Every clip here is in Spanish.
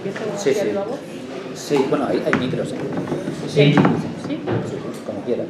empiezo Sí, aquí sí. a voz. Sí, bueno, hay micros, ¿eh? Sí. Sí, como quieras.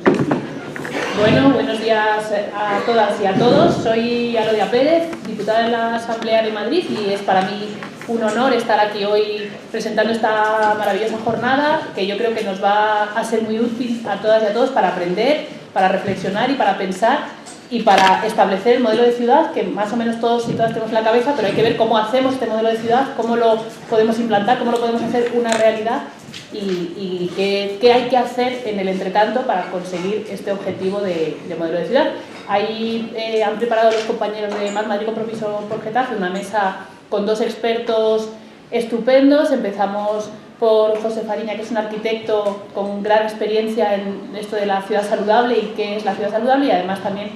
Bueno, buenos días a todas y a todos. Soy Alodia Pérez, diputada de la Asamblea de Madrid, y es para mí un honor estar aquí hoy presentando esta maravillosa jornada que yo creo que nos va a ser muy útil a todas y a todos para aprender, para reflexionar y para pensar y para establecer el modelo de ciudad que más o menos todos y todas tenemos en la cabeza, pero hay que ver cómo hacemos este modelo de ciudad, cómo lo podemos implantar, cómo lo podemos hacer una realidad y qué hay que hacer en el entretanto para conseguir este objetivo de modelo de ciudad. Ahí han preparado los compañeros de Más Madrid Compromiso por Getafe una mesa con dos expertos estupendos. Empezamos por José Fariña, que es un arquitecto con gran experiencia en esto de la ciudad saludable y qué es la ciudad saludable, y además también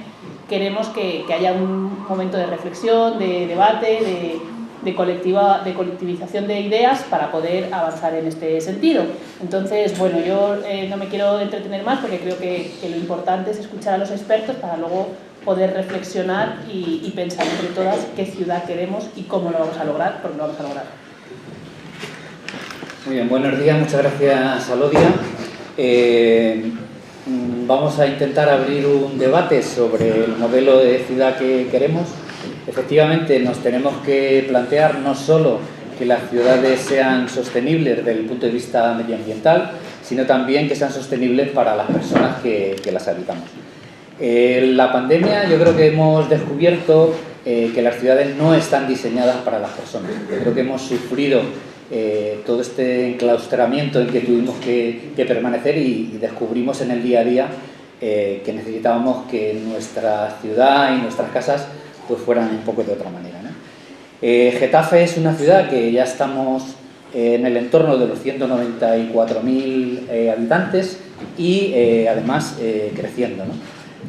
queremos que haya un momento de reflexión, de debate, de colectivización de ideas para poder avanzar en este sentido. Entonces, bueno, yo no me quiero entretener más porque creo que lo importante es escuchar a los expertos para luego poder reflexionar y pensar entre todas qué ciudad queremos y cómo lo vamos a lograr, porque lo vamos a lograr. Muy bien, buenos días, muchas gracias, Alodia. Vamos a intentar abrir un debate sobre el modelo de ciudad que queremos. Efectivamente, nos tenemos que plantear no solo que las ciudades sean sostenibles desde el punto de vista medioambiental, sino también que sean sostenibles para las personas que las habitamos. La pandemia, yo creo que hemos descubierto que las ciudades no están diseñadas para las personas. Yo creo que hemos sufrido todo este enclaustramiento en que tuvimos que permanecer y descubrimos en el día a día que necesitábamos que nuestra ciudad y nuestras casas pues fueran un poco de otra manera, ¿no? Getafe es una ciudad que ya estamos en el entorno de los 194.000 habitantes y además creciendo, ¿no?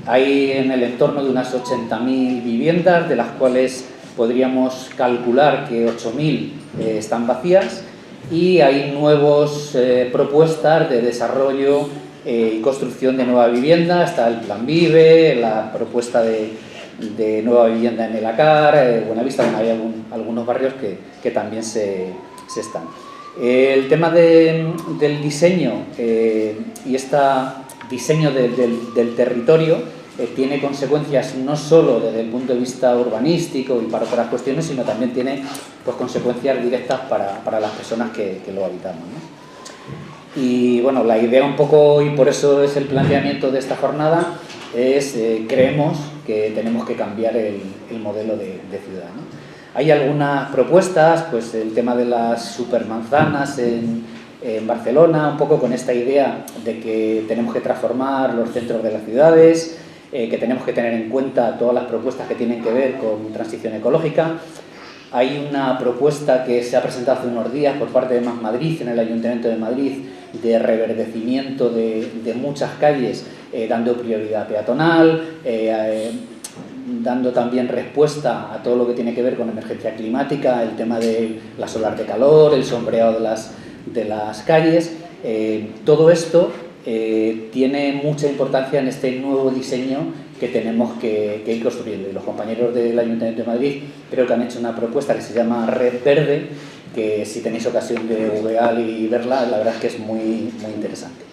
Hay en el entorno de unas 80.000 viviendas, de las cuales podríamos calcular que 8.000 están vacías, y hay nuevas propuestas de desarrollo y construcción de nueva vivienda. Está el Plan Vive, la propuesta de nueva vivienda en el ACAR, Buenavista. Bueno, hay algunos barrios que también se están. El tema del diseño y este diseño del territorio tiene consecuencias no solo desde el punto de vista urbanístico y para otras cuestiones, sino también tiene pues, consecuencias directas para las personas que lo habitamos, ¿no? Y bueno, la idea un poco, y por eso es el planteamiento de esta jornada, es creemos que tenemos que cambiar el modelo de ciudad, ¿no? Hay algunas propuestas, pues el tema de las supermanzanas en Barcelona, un poco con esta idea de que tenemos que transformar los centros de las ciudades, que tenemos que tener en cuenta todas las propuestas que tienen que ver con transición ecológica. Hay una propuesta que se ha presentado hace unos días por parte de Más Madrid, en el Ayuntamiento de Madrid, de reverdecimiento de muchas calles, dando prioridad peatonal, dando también respuesta a todo lo que tiene que ver con emergencia climática, el tema de las olas de calor, el sombreado de las calles. Todo esto tiene mucha importancia en este nuevo diseño que tenemos que ir construyendo, y los compañeros del Ayuntamiento de Madrid creo que han hecho una propuesta que se llama Red Verde, que si tenéis ocasión de googlear y verla, la verdad es que es muy, muy interesante.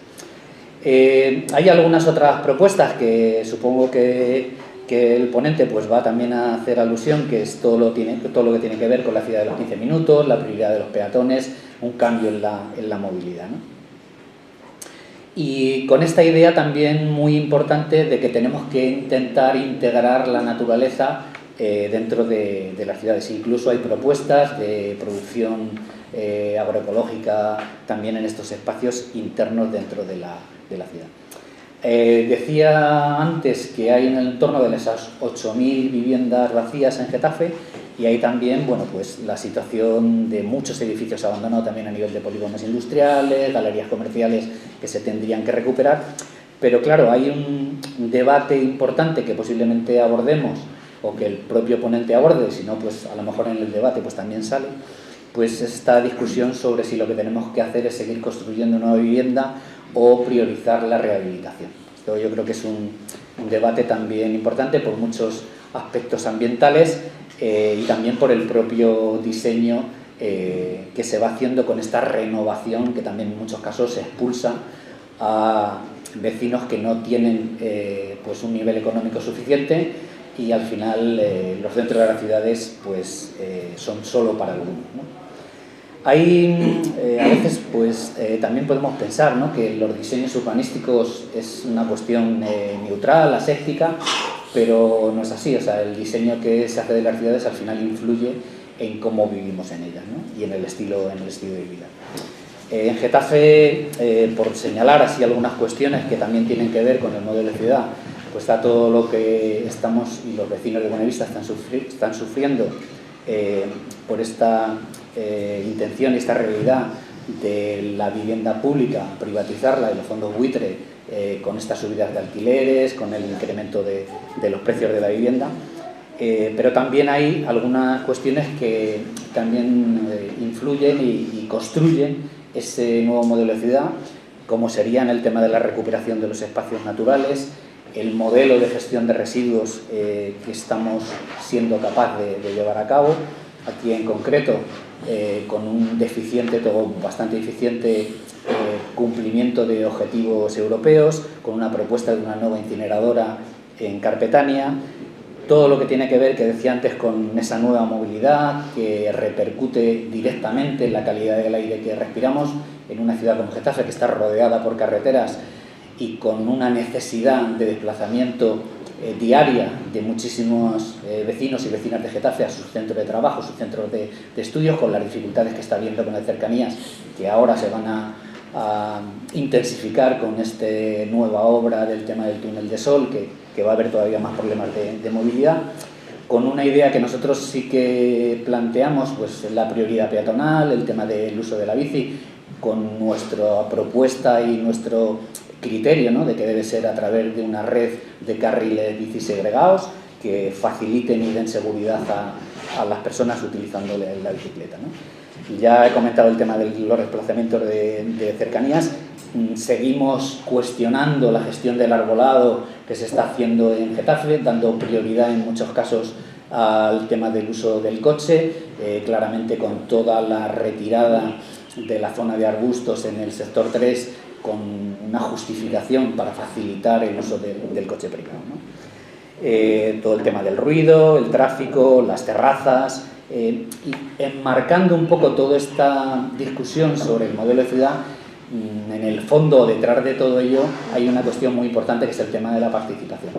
Hay algunas otras propuestas que supongo que el ponente pues va también a hacer alusión, que es todo lo que tiene que ver con la ciudad de los 15 minutos, la prioridad de los peatones, un cambio en la movilidad, ¿no? Y con esta idea también muy importante de que tenemos que intentar integrar la naturaleza dentro de las ciudades. Incluso hay propuestas de producción agroecológica también en estos espacios internos dentro de la ciudad. Decía antes que hay en el entorno de esas 8.000 viviendas vacías en Getafe, y hay también, bueno, pues la situación de muchos edificios abandonados también a nivel de polígonos industriales, galerías comerciales que se tendrían que recuperar. Pero claro, hay un debate importante que posiblemente abordemos, o que el propio ponente aborde, si no, pues a lo mejor en el debate pues también sale, pues esta discusión sobre si lo que tenemos que hacer es seguir construyendo nueva vivienda o priorizar la rehabilitación. Esto yo creo que es un debate también importante por muchos aspectos ambientales y también por el propio diseño que se va haciendo con esta renovación que también en muchos casos se expulsa a vecinos que no tienen pues un nivel económico suficiente, y al final los centros de las ciudades pues son solo para algunos, ¿no? Hay, a veces pues también podemos pensar, ¿no?, que los diseños urbanísticos es una cuestión neutral, aséptica, pero no es así. O sea, el diseño que se hace de las ciudades al final influye en cómo vivimos en ellas, ¿no?, y en el estilo de vida. En Getafe, por señalar así algunas cuestiones que también tienen que ver con el modelo de ciudad, pues está todo lo que estamos y los vecinos de Buenavista están sufriendo por esta intención y esta realidad de la vivienda pública, privatizarla, y los fondos buitre con estas subidas de alquileres, con el incremento de los precios de la vivienda. Pero también hay algunas cuestiones que también influyen y construyen ese nuevo modelo de ciudad, como serían el tema de la recuperación de los espacios naturales, el modelo de gestión de residuos que estamos siendo capaz de llevar a cabo, aquí en concreto con un bastante eficiente cumplimiento de objetivos europeos, con una propuesta de una nueva incineradora en Carpetania. Todo lo que tiene que ver, que decía antes, con esa nueva movilidad que repercute directamente en la calidad del aire que respiramos en una ciudad como Getafe, que está rodeada por carreteras y con una necesidad de desplazamiento diaria de muchísimos vecinos y vecinas de Getafe a sus centros de trabajo, sus centros de estudios, con las dificultades que está habiendo con las cercanías, que ahora se van a intensificar con esta nueva obra del tema del túnel de Sol, que va a haber todavía más problemas de movilidad, con una idea que nosotros sí que planteamos, pues la prioridad peatonal, el tema del uso de la bici, con nuestra propuesta y nuestro criterio, ¿no?, de que debe ser a través de una red de carriles bici segregados que faciliten y den seguridad a las personas utilizando la bicicleta, ¿no? Ya he comentado el tema de los desplazamientos de cercanías. Seguimos cuestionando la gestión del arbolado que se está haciendo en Getafe, dando prioridad en muchos casos al tema del uso del coche, claramente con toda la retirada de la zona de arbustos en el sector 3, con una justificación para facilitar el uso del coche privado, ¿no? Todo el tema del ruido, el tráfico, las terrazas, y enmarcando un poco toda esta discusión sobre el modelo de ciudad. En el fondo, detrás de todo ello, hay una cuestión muy importante, que es el tema de la participación.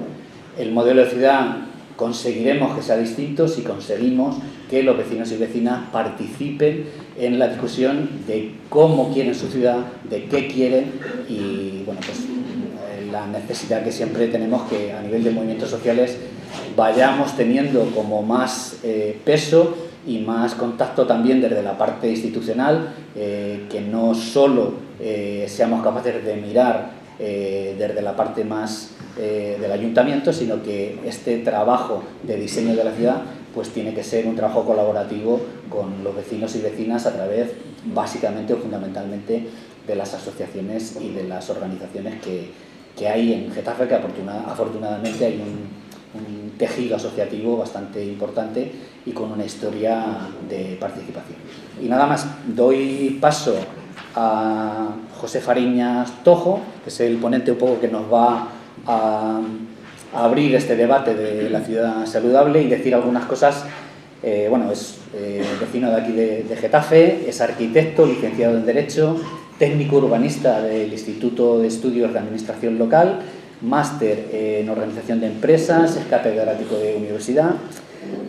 El modelo de ciudad conseguiremos que sea distinto si conseguimos que los vecinos y vecinas participen en la discusión de cómo quieren su ciudad, de qué quieren, y bueno, pues la necesidad que siempre tenemos, que a nivel de movimientos sociales vayamos teniendo como más peso y más contacto también desde la parte institucional, que no solo seamos capaces de mirar desde la parte más del ayuntamiento, sino que este trabajo de diseño de la ciudad pues tiene que ser un trabajo colaborativo con los vecinos y vecinas a través, básicamente o fundamentalmente, de las asociaciones y de las organizaciones que hay en Getafe, que afortunadamente hay un tejido asociativo bastante importante y con una historia de participación. Y nada más, doy paso a José Fariñas Tojo, que es el ponente un poco que nos va a abrir este debate de la ciudad saludable y decir algunas cosas. Bueno, es vecino de aquí de Getafe, es arquitecto, licenciado en Derecho, técnico urbanista del Instituto de Estudios de Administración Local, máster en Organización de Empresas, es catedrático de universidad.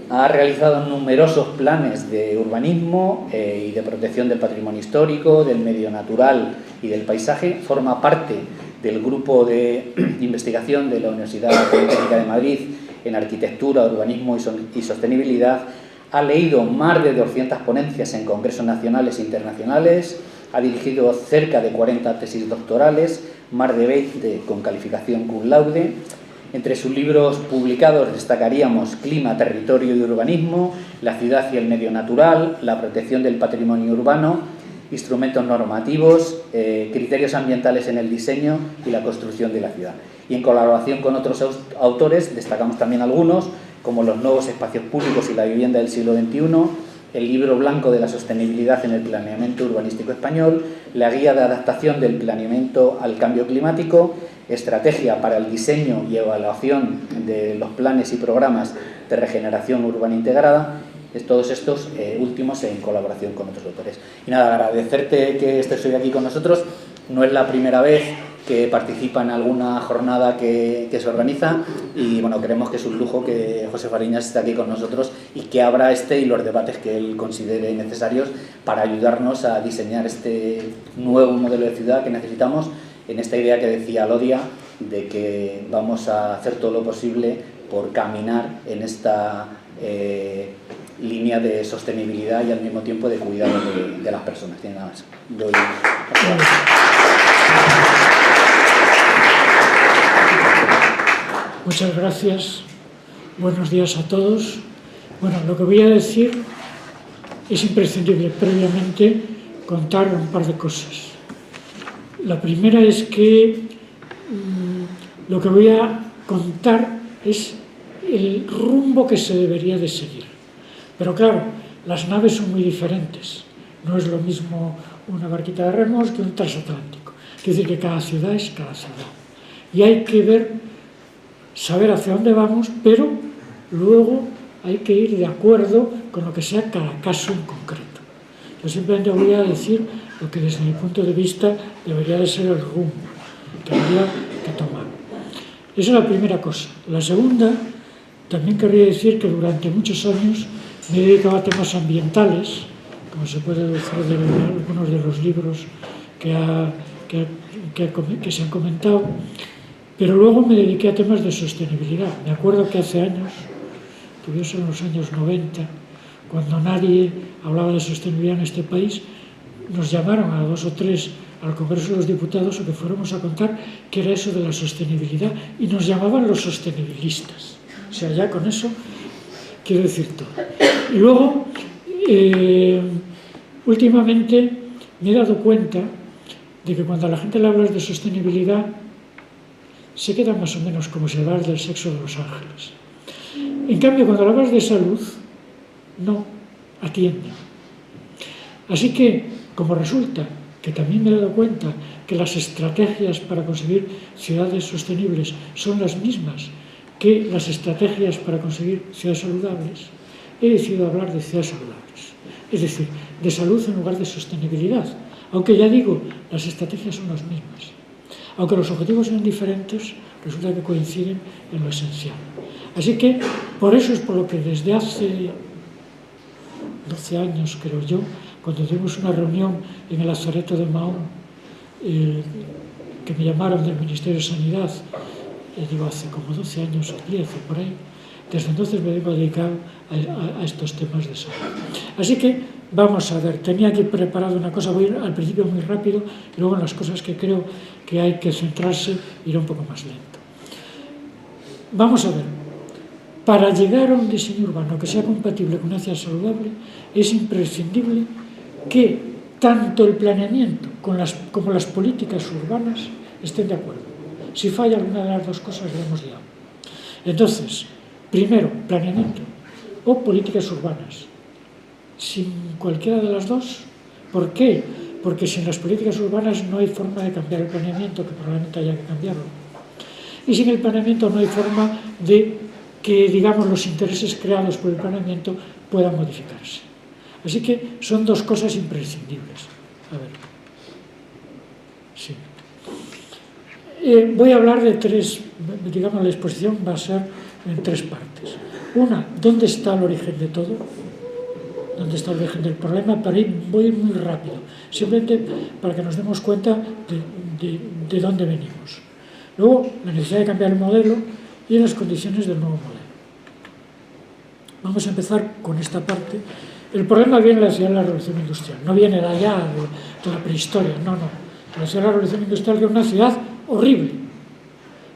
Ha realizado numerosos planes de urbanismo y de protección del patrimonio histórico, del medio natural y del paisaje. Forma parte del grupo de investigación de la Universidad Politécnica de Madrid en arquitectura, urbanismo y sostenibilidad. Ha leído más de 200 ponencias en congresos nacionales e internacionales. Ha dirigido cerca de 40 tesis doctorales, más de 20 con calificación cum laude. Entre sus libros publicados destacaríamos Clima, Territorio y Urbanismo, La ciudad y el medio natural, La protección del patrimonio urbano, Instrumentos normativos, Criterios ambientales en el diseño y la construcción de la ciudad. Y en colaboración con otros autores destacamos también algunos, como Los nuevos espacios públicos y la vivienda del siglo XXI, el Libro Blanco de la Sostenibilidad en el Planeamiento Urbanístico Español, la Guía de Adaptación del Planeamiento al Cambio Climático, Estrategia para el diseño y evaluación de los planes y programas de regeneración urbana integrada, todos estos últimos en colaboración con otros autores. Y nada, agradecerte que estés hoy aquí con nosotros. No es la primera vez que participa en alguna jornada que se organiza y bueno, creemos que es un lujo que José Fariñas esté aquí con nosotros y que abra y los debates que él considere necesarios para ayudarnos a diseñar este nuevo modelo de ciudad que necesitamos, en esta idea que decía Lodia de que vamos a hacer todo lo posible por caminar en esta línea de sostenibilidad y al mismo tiempo de cuidado de las personas. Tiene nada más. Muchas gracias. Buenos días a todos. Bueno, lo que voy a decir es imprescindible previamente contar un par de cosas. La primera es que lo que voy a contar es el rumbo que se debería de seguir. Pero claro, las naves son muy diferentes. No es lo mismo una barquita de remos que un transatlántico. Quiere decir que cada ciudad es cada ciudad. Y hay que saber hacia dónde vamos, pero luego hay que ir de acuerdo con lo que sea cada caso en concreto. Yo simplemente voy a decir lo que desde mi punto de vista debería de ser el rumbo que habría que tomar. Esa es la primera cosa. La segunda, también querría decir que durante muchos años me he dedicado a temas ambientales, como se puede decir de algunos de los libros que se han comentado, pero luego me dediqué a temas de sostenibilidad. Me acuerdo que hace años, que en los años 90, cuando nadie hablaba de sostenibilidad en este país, nos llamaron a 2 o 3 al Congreso de los Diputados a que fuéramos a contar qué era eso de la sostenibilidad y nos llamaban los sostenibilistas. O sea, ya con eso quiero decir todo. Y luego, últimamente me he dado cuenta de que cuando a la gente le hablas de sostenibilidad se queda más o menos como si hablas del sexo de los ángeles. En cambio, cuando hablas de salud, no atiende. Así que, como resulta que también me he dado cuenta que las estrategias para conseguir ciudades sostenibles son las mismas que las estrategias para conseguir ciudades saludables, he decidido hablar de ciudades saludables. Es decir, de salud en lugar de sostenibilidad. Aunque ya digo, las estrategias son las mismas. Aunque los objetivos sean diferentes, resulta que coinciden en lo esencial. Así que, por eso es por lo que desde hace 12 años, creo yo, cuando tuvimos una reunión en el Lazareto de Mahón, que me llamaron del Ministerio de Sanidad, digo, hace como 12 años o 10 o por ahí, desde entonces me vengo dedicado a estos temas de salud. Así que, vamos a ver, tenía aquí preparado una cosa, voy a ir al principio muy rápido, y luego en las cosas que creo que hay que centrarse, iré un poco más lento. Vamos a ver, para llegar a un diseño urbano que sea compatible con una ciudad saludable, es imprescindible que tanto el planeamiento como las políticas urbanas estén de acuerdo. Si falla alguna de las dos cosas, lo hemos liado. Entonces, primero, planeamiento o políticas urbanas. Sin cualquiera de las dos. ¿Por qué? Porque sin las políticas urbanas no hay forma de cambiar el planeamiento, que probablemente haya que cambiarlo. Y sin el planeamiento no hay forma de que, digamos, los intereses creados por el planeamiento puedan modificarse. Así que son dos cosas imprescindibles. A ver. Sí. Voy a hablar de 3, digamos, la exposición va a ser en 3 partes. Una, ¿dónde está el origen de todo? ¿Dónde está el origen del problema? Voy a ir muy rápido, simplemente para que nos demos cuenta de dónde venimos. Luego, la necesidad de cambiar el modelo y las condiciones del nuevo modelo. Vamos a empezar con esta parte. El problema viene de la ciudad de la Revolución Industrial, no viene de allá, de la prehistoria, no. La ciudad de la Revolución Industrial era una ciudad horrible,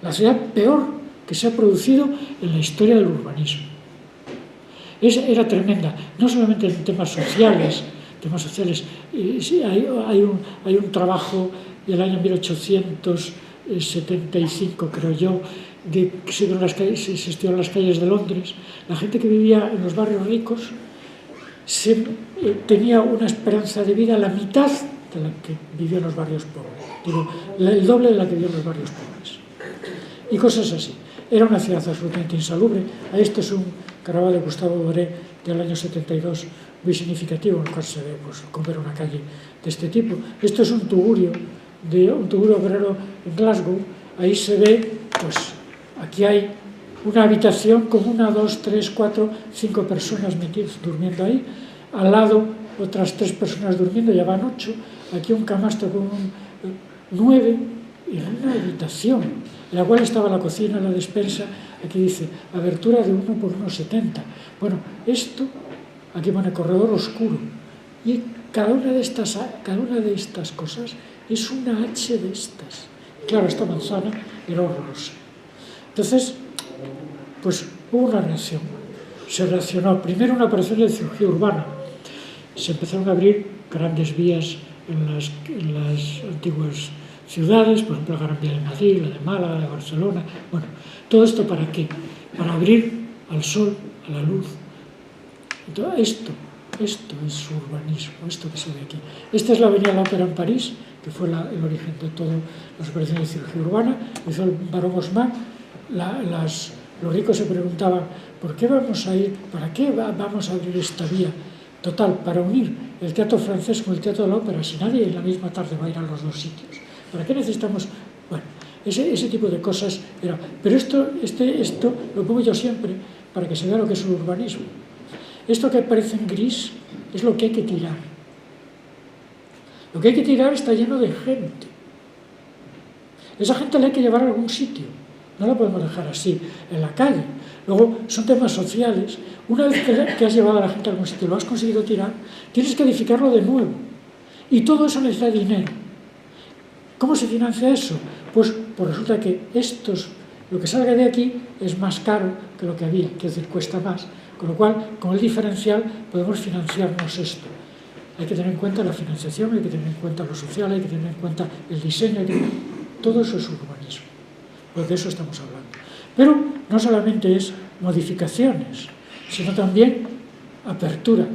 la ciudad peor que se ha producido en la historia del urbanismo. Era tremenda, no solamente en temas sociales, sí, hay un trabajo del año 1875, creo yo, que se estudió en las calles de Londres. La gente que vivía en los barrios ricos tenía una esperanza de vida la mitad de la que vivió en los barrios pobres. Digo, el doble de la que vivió en los barrios pobres. Y cosas así. Era una ciudad absolutamente insalubre. Esto es un Caravaggio de Gustavo Doré del año 72, muy significativo, en el cual se ve pues, cómo era una calle de este tipo. Esto es un tugurio obrero en Glasgow. Ahí se ve, pues, aquí hay una habitación con 1, 2, 3, 4, 5 personas metidas, durmiendo ahí. Al lado, otras 3 personas durmiendo, ya van 8. Aquí un camastro con 9, en una habitación, en la cual estaba la cocina, la despensa. Aquí dice, abertura de 1 por 1,70. Bueno, esto, aquí pone corredor oscuro. Y cada una de estas cosas es una H de estas. Claro, esta manzana era horrorosa. Entonces, pues hubo una reacción. Se reaccionó. Primero una operación de cirugía urbana. Se empezaron a abrir grandes vías en las antiguas ciudades, por ejemplo, la Gran Vía de Madrid, la de Málaga, la de Barcelona. Bueno, ¿todo esto para qué? Para abrir al sol, a la luz. Entonces, esto es urbanismo, esto que se ve aquí. Esta es la Avenida de la Ópera en París, que fue el origen de todas las operaciones de cirugía urbana. Hizo el barón Haussmann. Los ricos se preguntaban, ¿por qué vamos a ir? ¿Para qué vamos a abrir esta vía? Total, para unir el teatro francés con el teatro de la ópera, si nadie en la misma tarde va a ir a los 2 sitios. ¿Para qué necesitamos? Bueno, ese tipo de cosas era. Pero esto lo pongo yo siempre para que se vea lo que es el urbanismo. Esto que parece en gris es lo que hay que tirar. Lo que hay que tirar está lleno de gente. Esa gente la hay que llevar a algún sitio. No la podemos dejar así, en la calle. Luego, son temas sociales. Una vez que has llevado a la gente a algún sitio y lo has conseguido tirar, tienes que edificarlo de nuevo. Y todo eso necesita dinero. ¿Cómo se financia eso? Pues resulta que lo que salga de aquí es más caro que lo que había, es decir, cuesta más. Con lo cual, con el diferencial, podemos financiarnos esto. Hay que tener en cuenta la financiación, hay que tener en cuenta lo social, hay que tener en cuenta el diseño. Todo eso es urbanismo, porque de eso estamos hablando. Pero no solamente es modificaciones, sino también apertura.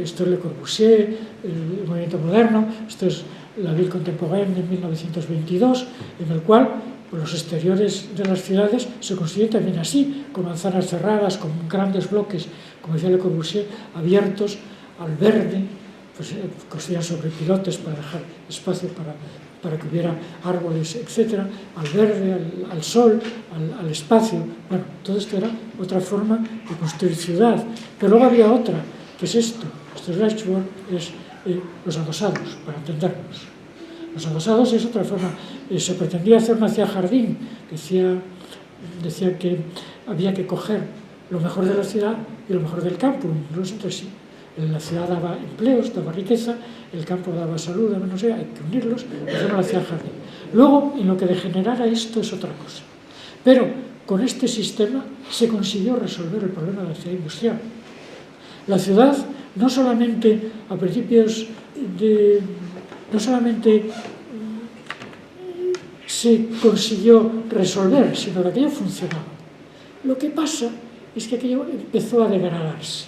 Esto es Le Corbusier, el movimiento moderno, esto es la Ville Contemporaine de 1922, en el cual los exteriores de las ciudades se construyen también así, con manzanas cerradas, con grandes bloques, como decía Le Corbusier, abiertos al verde, pues construían sobre pilotes para dejar espacio para que hubiera árboles, etcétera, al verde, al sol, al espacio. Bueno, todo esto era otra forma de construir ciudad. Pero luego había otra, que es esto es Reichsburg, es los adosados, para entendernos. Los adosados es otra forma. Se pretendía hacer una ciudad jardín. Decía que había que coger lo mejor de la ciudad y lo mejor del campo, unirlos entre sí. La ciudad daba empleos, daba riqueza, el campo daba salud, daba no sé, hay que unirlos, hacer una ciudad jardín. Luego, en lo que degenerara esto es otra cosa. Pero con este sistema se consiguió resolver el problema de la ciudad industrial. La ciudad no solamente a principios no solamente se consiguió resolver, sino que aquello funcionaba. Lo que pasa es que aquello empezó a degradarse,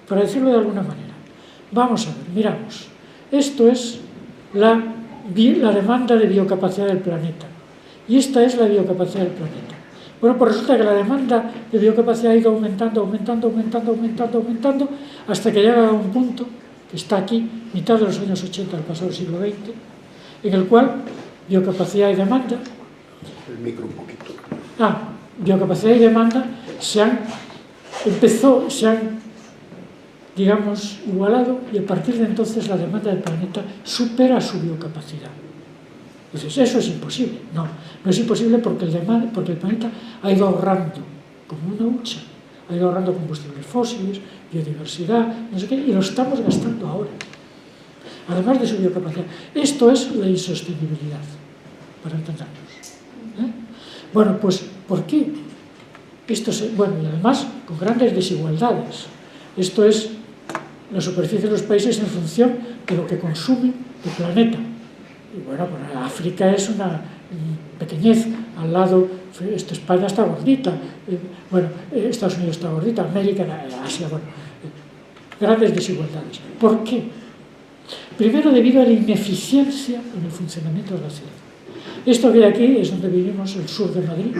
para decirlo de alguna manera. Vamos a ver, miramos. Esto es la demanda de biocapacidad del planeta. Y esta es la biocapacidad del planeta. Bueno, pues resulta que la demanda de biocapacidad ha ido aumentando, hasta que llega a un punto, que está aquí, mitad de los años 80 del pasado siglo XX, en el cual biocapacidad y demanda... El micro un poquito. Biocapacidad y demanda se han, digamos, igualado, y a partir de entonces la demanda del planeta supera su biocapacidad. Entonces, eso es imposible. No es imposible porque el planeta ha ido ahorrando, como una hucha, ha ido ahorrando combustibles fósiles, biodiversidad, no sé qué, y lo estamos gastando ahora, además de su biocapacidad. Esto es la insostenibilidad, para entendernos. Bueno, pues, ¿por qué? Y además con grandes desigualdades. Esto es la superficie de los países en función de lo que consume el planeta. Y bueno, pues África es una pequeñez, al lado, España está gordita, Estados Unidos está gordita, América, Asia, grandes desigualdades. ¿Por qué? Primero, debido a la ineficiencia en el funcionamiento de la ciudad. Esto que hay aquí es donde vivimos, el sur de Madrid,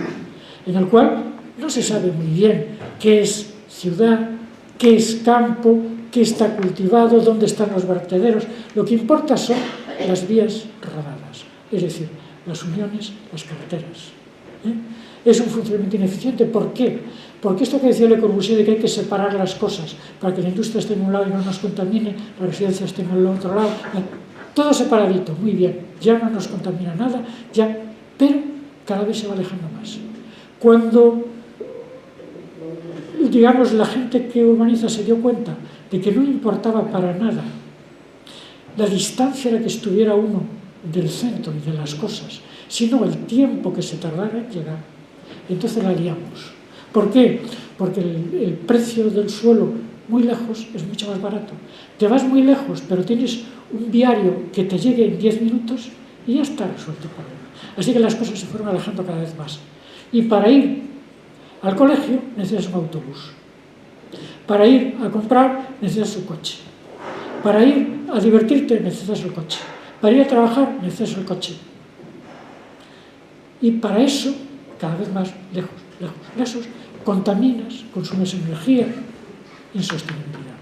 en el cual no se sabe muy bien qué es ciudad, qué es campo, qué está cultivado, dónde están los vertederos. Lo que importa son las vías rodadas, es decir, las uniones, las carreteras. Es un funcionamiento ineficiente. ¿Por qué? Porque esto que decía Le Corbusier de que hay que separar las cosas para que la industria esté en un lado y no nos contamine, la residencia esté en el otro lado, todo separadito, muy bien, ya no nos contamina nada, ya, pero cada vez se va alejando más. Cuando, digamos, la gente que urbaniza se dio cuenta de que no importaba para nada la distancia a la que estuviera uno del centro y de las cosas, sino el tiempo que se tardara en llegar, entonces la liamos. ¿Por qué? Porque el precio del suelo muy lejos es mucho más barato. Te vas muy lejos, pero tienes un viario que te llegue en 10 minutos y ya está resuelto el problema. Así que las cosas se fueron alejando cada vez más. Y para ir al colegio necesitas un autobús. Para ir a comprar necesitas un coche. Para ir a divertirte necesitas el coche. Para ir a trabajar necesitas el coche. Y para eso, cada vez más lejos, lejos, lejos, contaminas, consumes energía, insostenibilidad.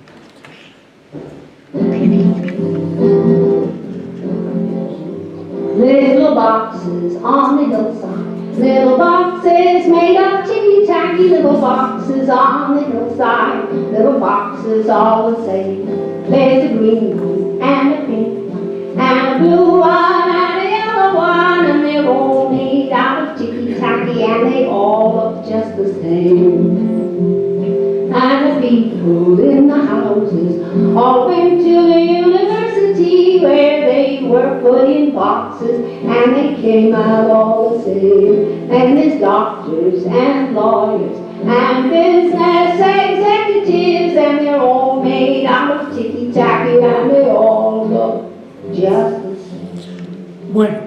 Little boxes on the hillside, little boxes made of ticky-tacky, little boxes on the hillside, little boxes all the same. There's a green one and a pink one and a blue one and a yellow one, and they're all made out of ticky-tacky and they all look just the same. And the people in the houses all went to the university where they were put in boxes and they came out all the same. And there's doctors and lawyers and business executives and they're all made out of ticky-tacky and they all look just the same. Bueno,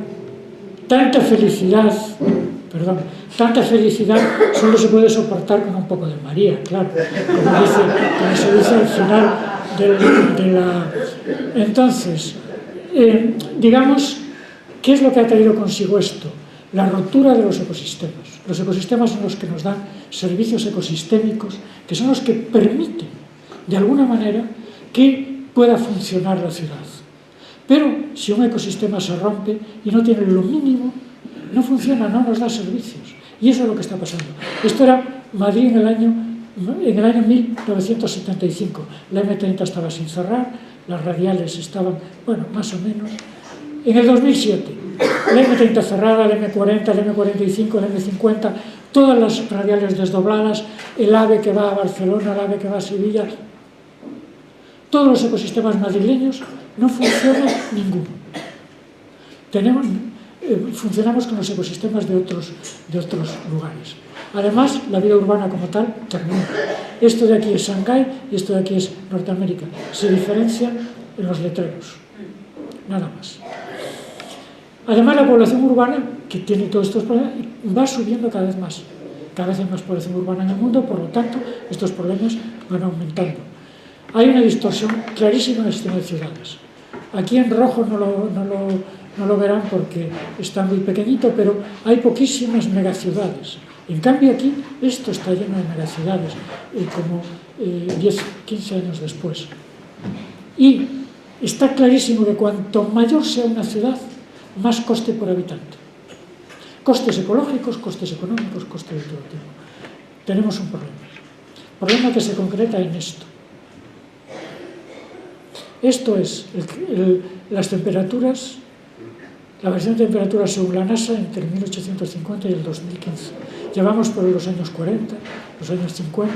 tanta felicidad solo se puede soportar con un poco de María, claro, como se dice al final de la... Entonces, digamos, ¿qué es lo que ha traído consigo esto? La rotura de los ecosistemas. Los ecosistemas son los que nos dan servicios ecosistémicos, que son los que permiten, de alguna manera, que pueda funcionar la ciudad. Pero si un ecosistema se rompe y no tiene lo mínimo, no funciona, no nos da servicios. Y eso es lo que está pasando. Esto era Madrid en el año 1975. La M30 estaba sin cerrar, las radiales estaban, bueno, más o menos. En el 2007, la M30 cerrada, la M40, la M45, la M50, todas las radiales desdobladas, el AVE que va a Barcelona, el AVE que va a Sevilla. Todos los ecosistemas madrileños no funciona ninguno. Funcionamos con los ecosistemas de otros lugares. Además, la vida urbana como tal termina. Esto de aquí es Shanghái y esto de aquí es Norteamérica. Se diferencian en los letreros, nada más. Además, la población urbana, que tiene todos estos problemas, va subiendo cada vez más. Cada vez hay más población urbana en el mundo, por lo tanto, estos problemas van aumentando. Hay una distorsión clarísima del sistema de ciudades. Aquí en rojo no lo verán porque está muy pequeñito, pero hay poquísimas megaciudades. En cambio aquí esto está lleno de megaciudades, como 10, 15 años después. Y está clarísimo que cuanto mayor sea una ciudad, más coste por habitante. Costes ecológicos, costes económicos, costes de todo tipo. Tenemos un problema que se concreta en esto. Esto es las temperaturas, la variación de temperaturas según la NASA entre 1850 y el 2015. Llevamos por los años 40, los años 50,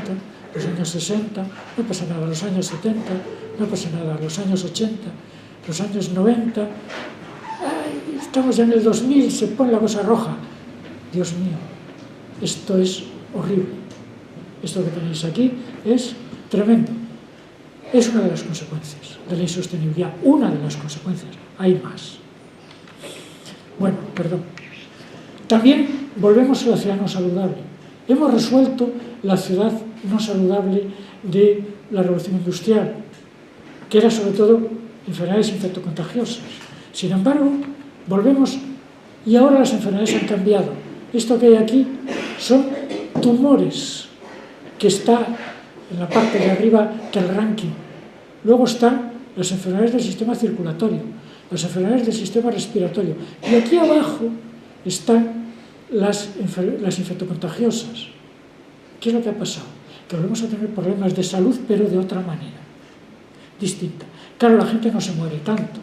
los años 60, no pasa nada, los años 70, no pasa nada, los años 80, los años 90, estamos ya en el 2000, se pone la cosa roja. Dios mío, esto es horrible. Esto que tenéis aquí es tremendo. Es una de las consecuencias de la insostenibilidad, una de las consecuencias, hay más. Bueno, perdón. También volvemos a la ciudad no saludable. Hemos resuelto la ciudad no saludable de la revolución industrial. que era sobre todo enfermedades infectocontagiosas. Sin embargo, volvemos y ahora las enfermedades han cambiado. Esto que hay aquí son tumores, que está en la parte de arriba del ranking. Luego están las enfermedades del sistema circulatorio, las enfermedades del sistema respiratorio. Y aquí abajo están las infectocontagiosas. ¿Qué es lo que ha pasado? Que volvemos a tener problemas de salud, pero de otra manera, distinta. Claro, la gente no se muere tanto,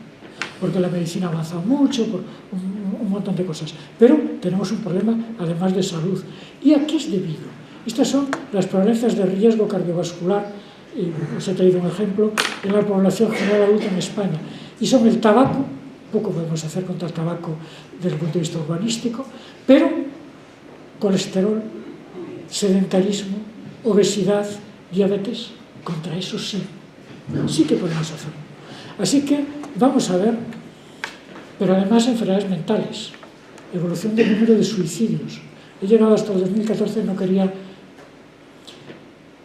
porque la medicina ha avanzado mucho, por un montón de cosas. Pero tenemos un problema, además de salud. ¿Y a qué es debido? Estas son las prevalencias de riesgo cardiovascular, os he traído un ejemplo, en la población general adulta en España. Y son el tabaco, poco podemos hacer contra el tabaco desde el punto de vista urbanístico, pero colesterol, sedentarismo, obesidad, diabetes, contra eso sí que podemos hacerlo. Así que vamos a ver, pero además enfermedades mentales, evolución del número de suicidios. He llegado hasta el 2014, no quería,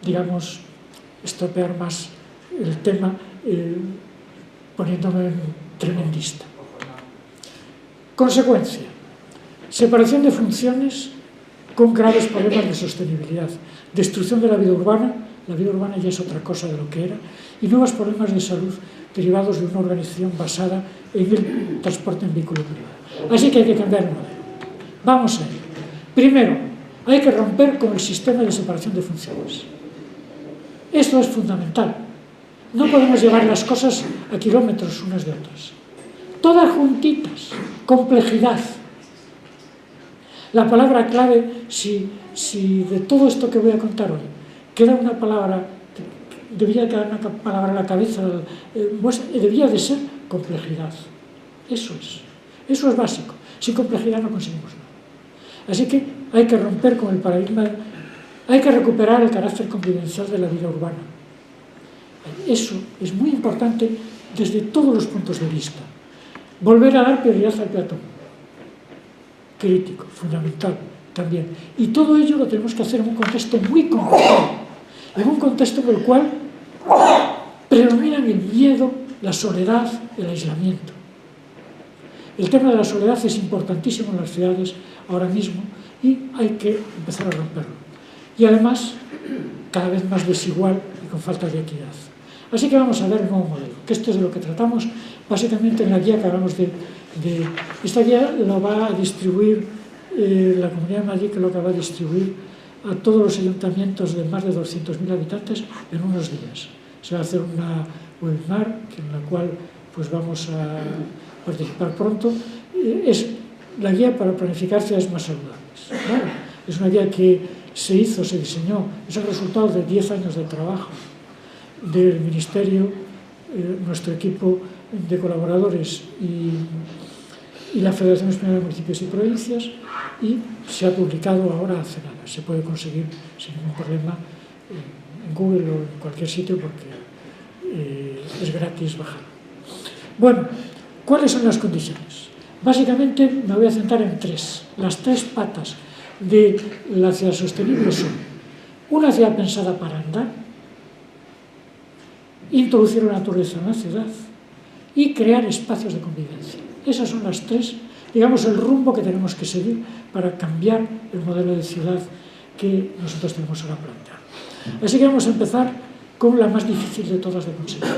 digamos, estropear más el tema poniéndome tremendista. Consecuencia, separación de funciones con graves problemas de sostenibilidad, destrucción de la vida urbana ya es otra cosa de lo que era, y nuevos problemas de salud derivados de una organización basada en el transporte en vehículo privado. Así que hay que cambiar el modelo. Vamos a ello. Primero, hay que romper con el sistema de separación de funciones. Esto es fundamental. No podemos llevar las cosas a kilómetros unas de otras. Todas juntitas, complejidad. La palabra clave, si de todo esto que voy a contar hoy queda una palabra, debería quedar una palabra en la cabeza, debería de ser complejidad. Eso es básico. Sin complejidad no conseguimos nada. Así que hay que romper con el paradigma, hay que recuperar el carácter convivencial de la vida urbana. Eso es muy importante desde todos los puntos de vista. Volver a dar prioridad al peatón. Crítico, fundamental también. Y todo ello lo tenemos que hacer en un contexto muy complicado, en un contexto en el cual predominan el miedo, la soledad, el aislamiento. El tema de la soledad es importantísimo en las ciudades ahora mismo y hay que empezar a romperlo. Y además, cada vez más desigual y con falta de equidad. Así que vamos a ver el nuevo modelo, que esto es de lo que tratamos básicamente en la guía que hablamos de esta guía lo va a distribuir la Comunidad de Madrid, que lo que va a distribuir a todos los ayuntamientos de más de 200.000 habitantes en unos días. Se va a hacer una webinar en la cual pues vamos a participar pronto. Es la guía para planificar ciudades más saludables. Claro, es una guía que se diseñó, es el resultado de 10 años de trabajo del Ministerio, nuestro equipo de colaboradores y la Federación Española de Municipios y Provincias, y se ha publicado ahora hace nada. Se puede conseguir sin ningún problema en Google o en cualquier sitio porque es gratis bajarlo. Bueno, ¿cuáles son las condiciones? Básicamente me voy a centrar en tres. Las tres patas de la ciudad sostenible son una ciudad pensada para andar, introducir la naturaleza en la ciudad y crear espacios de convivencia. Esas son las tres, digamos, el rumbo que tenemos que seguir para cambiar el modelo de ciudad que nosotros tenemos ahora planteado. Así que vamos a empezar con la más difícil de todas de conseguir,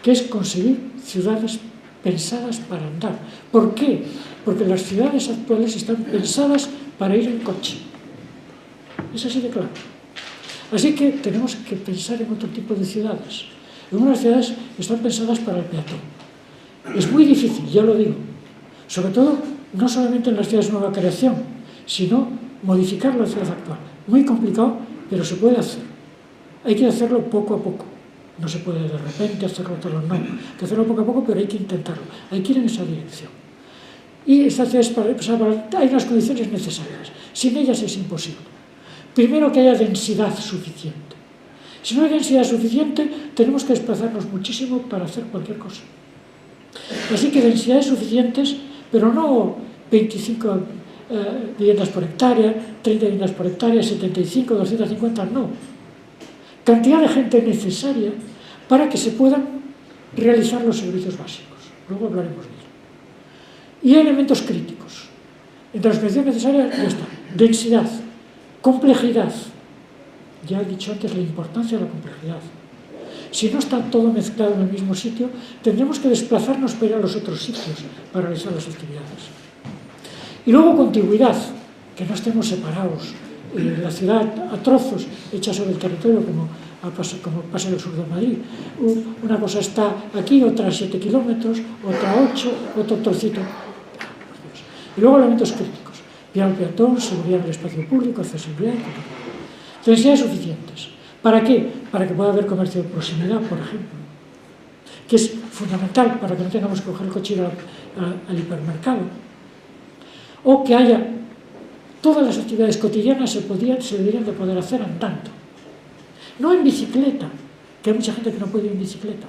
que es conseguir ciudades pensadas para andar. ¿Por qué? Porque las ciudades actuales están pensadas para ir en coche. Es así de claro. Así que tenemos que pensar en otro tipo de ciudades. Algunas ciudades están pensadas para el peatón. Es muy difícil, ya lo digo. Sobre todo, no solamente en las ciudades de nueva creación, sino modificar la ciudad actual. Muy complicado, pero se puede hacer. Hay que hacerlo poco a poco. No se puede de repente hacerlo todo, no. Hay que hacerlo poco a poco, pero hay que intentarlo. Hay que ir en esa dirección. Y esta ciudad hay unas condiciones necesarias. Sin ellas es imposible. Primero, que haya densidad suficiente. Si no hay densidad suficiente, tenemos que desplazarnos muchísimo para hacer cualquier cosa. Así que densidades suficientes, pero no 25 viviendas por hectárea, 30 viviendas por hectárea, 75, 250, no. Cantidad de gente necesaria para que se puedan realizar los servicios básicos. Luego hablaremos de ello. Y elementos críticos. Entre las condiciones necesarias ya está. Densidad, complejidad. Ya he dicho antes la importancia de la complejidad. Si no está todo mezclado en el mismo sitio, tendremos que desplazarnos para ir a los otros sitios para realizar las actividades. Y luego contigüidad, que no estemos separados. La ciudad a trozos, hecha sobre el territorio, como pasa en el sur de Madrid. Una cosa está aquí, otra a 7 kilómetros, otra a 8, otro trocito. Y luego elementos críticos. Vía al peatón, seguridad del espacio público, accesibilidad, densidades suficientes. ¿Para qué? Para que pueda haber comercio de proximidad, por ejemplo, que es fundamental para que no tengamos que coger el coche y ir al hipermercado. O que haya todas las actividades cotidianas se deberían de poder hacer andando. No en bicicleta, que hay mucha gente que no puede ir en bicicleta.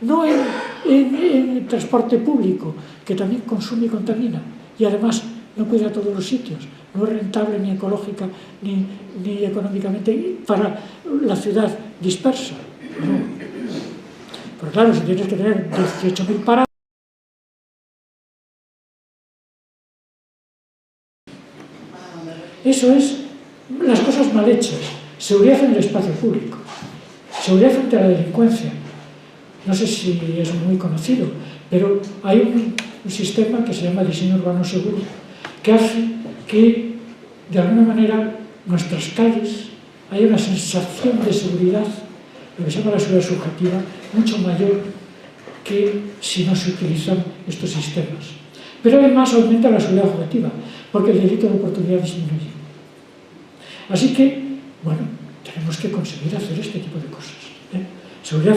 No en transporte público, que también consume y contamina. Y además no puede ir a todos los sitios. No es rentable ni ecológica ni económicamente para la ciudad dispersa. No. Pero claro, si tienes que tener 18.000 paradas, eso es las cosas mal hechas. Seguridad en el espacio público, seguridad frente a la delincuencia. No sé si es muy conocido, pero hay un sistema que se llama diseño urbano seguro, que hace que, de alguna manera, nuestras calles haya una sensación de seguridad, lo que se llama la seguridad subjetiva, mucho mayor que si no se utilizan estos sistemas. Pero además aumenta la seguridad objetiva, porque el delito de oportunidad disminuye. Así que, bueno, tenemos que conseguir hacer este tipo de cosas. Seguridad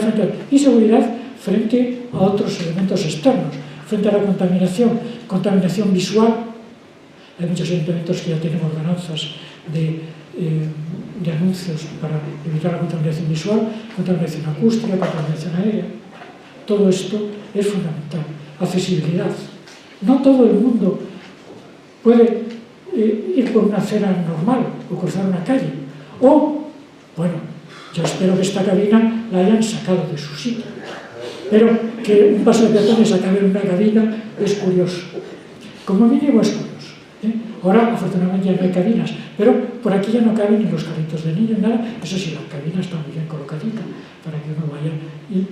frente a otros elementos externos, frente a la contaminación visual. Hay muchos ayuntamientos que ya tienen ordenanzas de anuncios para evitar la contaminación visual, contaminación acústica, contaminación aérea. Todo esto es fundamental. Accesibilidad. No todo el mundo puede ir por una acera normal o cruzar una calle. O, bueno, yo espero que esta cabina la hayan sacado de su sitio. Pero que un paso de peatones acabe en una cabina es curioso. Como mínimo es curioso. Ahora, afortunadamente, ya no hay cabinas, pero por aquí ya no caben ni los carritos de niños, nada. Eso sí, la cabina está muy bien colocadita para que uno vaya y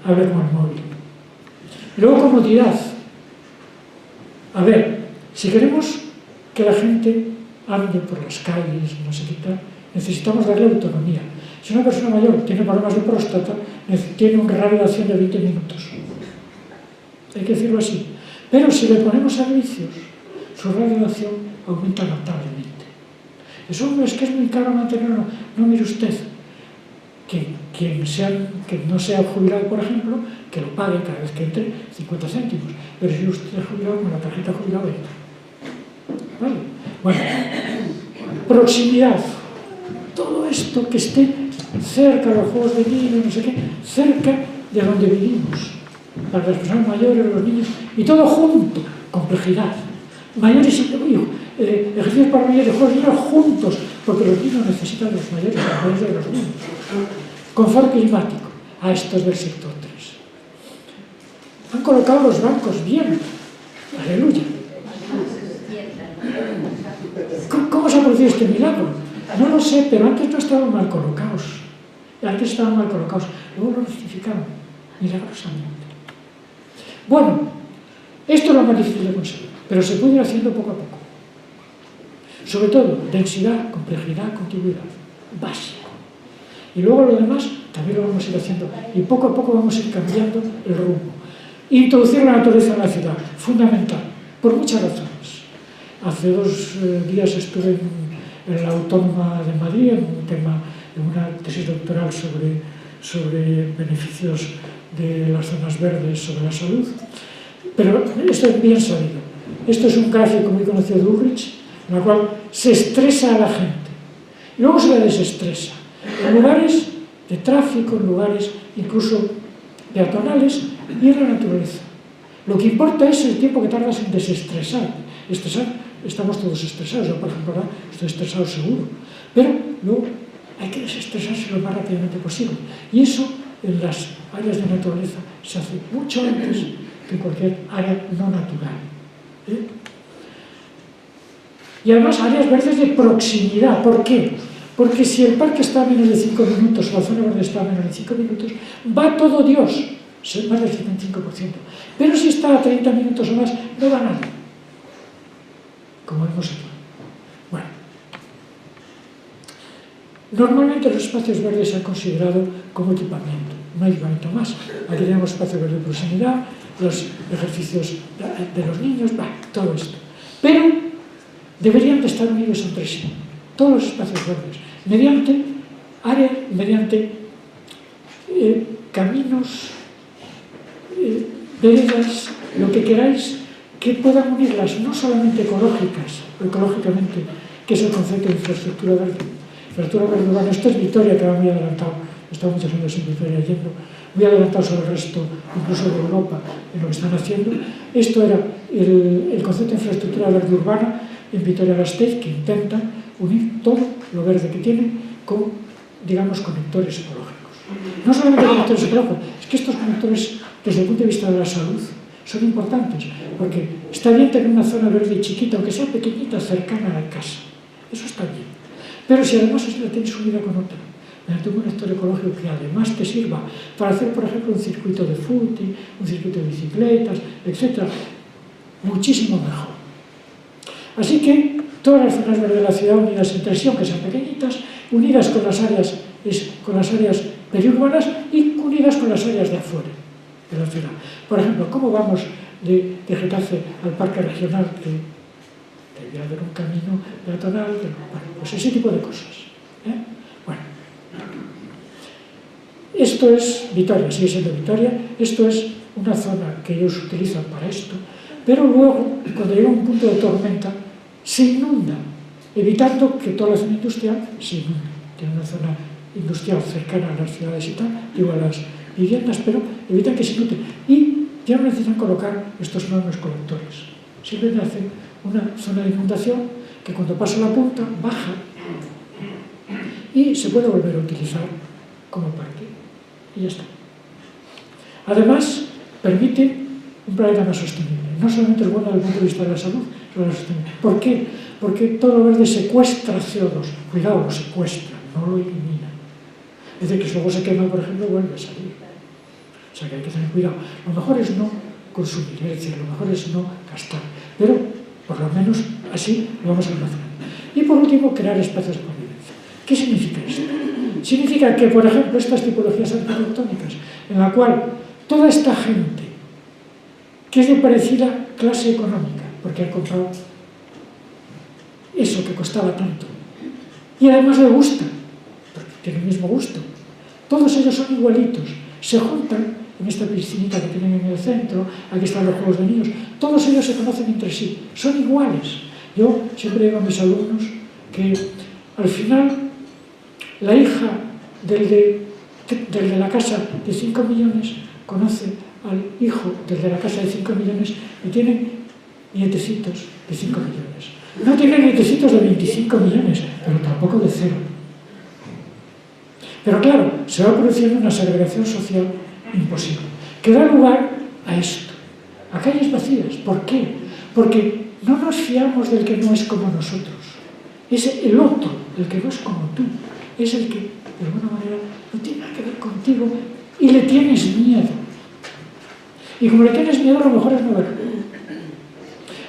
hable con el móvil. Luego, comodidad. A ver, si queremos que la gente ande por las calles, no sé qué tal, necesitamos darle autonomía. Si una persona mayor tiene problemas de próstata, tiene un radio de acción de 20 minutos. Hay que decirlo así. Pero si le ponemos servicios, su radio de acción aumenta notablemente. Eso es que es muy caro mantenerlo. No, mire usted, que no sea jubilado, por ejemplo, que lo pague cada vez que entre 50 céntimos. Pero si usted es jubilado, con la tarjeta jubilado entra. ¿Vale? Bueno, proximidad. Todo esto que esté cerca de los juegos de niños, no sé qué, cerca de donde vivimos. Para las personas mayores, los niños, y todo junto. Complejidad. Mayores ejercicios para mayores, juegos de niños juntos, porque los niños necesitan los mayores y los mayores de los niños. Confort climático. A estos del sector 3. Han colocado los bancos bien. Aleluya. ¿Cómo se ha producido este milagro? No lo sé, pero antes no estaban mal colocados. Antes estaban mal colocados. Luego lo rectificaron milagrosamente. Bueno, esto es lo más difícil de conseguir, pero se puede ir haciendo poco a poco. Sobre todo, densidad, complejidad, contigüidad. Básico. Y luego lo demás también lo vamos a ir haciendo. Y poco a poco vamos a ir cambiando el rumbo. Introducir la naturaleza en la ciudad. Fundamental. Por muchas razones. Hace 2 días estuve en la Autónoma de Madrid en una tesis doctoral sobre beneficios de las zonas verdes sobre la salud. Pero esto es bien sabido. Esto es un gráfico muy conocido de Ulrich, en el cual se estresa a la gente. Y luego se la desestresa. En lugares de tráfico, en lugares incluso peatonales y en la naturaleza. Lo que importa es el tiempo que tardas en desestresar. Estamos todos estresados. Yo, por ejemplo, ahora estoy estresado seguro. Pero luego hay que desestresarse lo más rápidamente posible. Y eso en las áreas de naturaleza se hace mucho antes que en cualquier área no natural. Y además áreas verdes de proximidad. ¿Por qué? Porque si el parque está a menos de 5 minutos o la zona verde está a menos de 5 minutos, va todo Dios, más del 75%. Pero si está a 30 minutos o más, no va nada. Como vemos aquí. Bueno. Normalmente los espacios verdes se han considerado como equipamiento, no hay equipamiento más. Aquí tenemos espacio verde de proximidad, los ejercicios de los niños, todo esto. Pero deberían de estar unidos entre sí, todos los espacios verdes, mediante áreas, mediante caminos, veredas, lo que queráis, que puedan unirlas, no solamente ecológicamente, que es el concepto de infraestructura verde. Infraestructura verde urbana, esto es Vitoria, que va muy adelantado, he estado muchos años en Vitoria yendo, muy adelantado sobre el resto, incluso de Europa, en lo que están haciendo. Esto era el concepto de infraestructura verde urbana en Vitoria-Gasteiz, que intenta unir todo lo verde que tiene con, digamos, conectores ecológicos. No solamente conectores ecológicos, es que estos conectores, desde el punto de vista de la salud, son importantes, porque está bien tener una zona verde chiquita, aunque sea pequeñita, cercana a la casa. Eso está bien. Pero si además la tienes unida con otra, mediante un conector ecológico que además te sirva para hacer, por ejemplo, un circuito de footing, un circuito de bicicletas, etc., muchísimo mejor. Así que todas las zonas verdes de la ciudad unidas entre sí, aunque sean pequeñitas, unidas con las áreas periurbanas y unidas con las áreas de afuera de la ciudad. Por ejemplo, ¿cómo vamos de Getafe al parque regional? Que debería haber un camino peatonal, pues ese tipo de cosas. Bueno, esto es Vitoria, sigue siendo Vitoria, esto es una zona que ellos utilizan para esto, pero luego, cuando llega un punto de tormenta, se inunda, evitando que toda la zona industrial se inunde. Tiene una zona industrial cercana a las ciudades y tal, digo a las viviendas, pero evitan que se inunde. Y ya no necesitan colocar estos enormes colectores. Simplemente hacen una zona de inundación que cuando pasa la punta baja y se puede volver a utilizar como parque. Y ya está. Además, permite un planeta más sostenible. No solamente es bueno desde el punto de vista de la salud, sino de la sostenibilidad. ¿Por qué? Porque todo lo verde secuestra CO2. Cuidado, lo secuestra, no lo elimina. Es decir, que si luego se quema, por ejemplo, vuelve a salir. O sea que hay que tener cuidado. Lo mejor es no consumir, es decir, lo mejor es no gastar. Pero, por lo menos, así lo vamos a almacenar. Y por último, crear espacios de convivencia. ¿Qué significa esto? Significa que, por ejemplo, estas tipologías arquitectónicas, en la cual toda esta gente que es de parecida clase económica, porque han comprado eso que costaba tanto, y además le gusta, porque tiene el mismo gusto, todos ellos son igualitos, se juntan en esta piscinita que tienen en el centro, aquí están los juegos de niños, todos ellos se conocen entre sí, son iguales. Yo siempre digo a mis alumnos que al final la hija del de la casa de 5 millones conoce al hijo del de la casa de 5 millones y tienen nietecitos de 5 millones. No tienen nietecitos de 25 millones, pero tampoco de 0. Pero claro, se va produciendo una segregación social imposible, que da lugar a esto, a calles vacías. ¿Por qué? Porque no nos fiamos del que no es como nosotros. Es el otro, el que no es como tú. Es el que, de alguna manera, no tiene nada que ver contigo y le tienes miedo. Y como le tienes miedo, lo mejor es no verlo.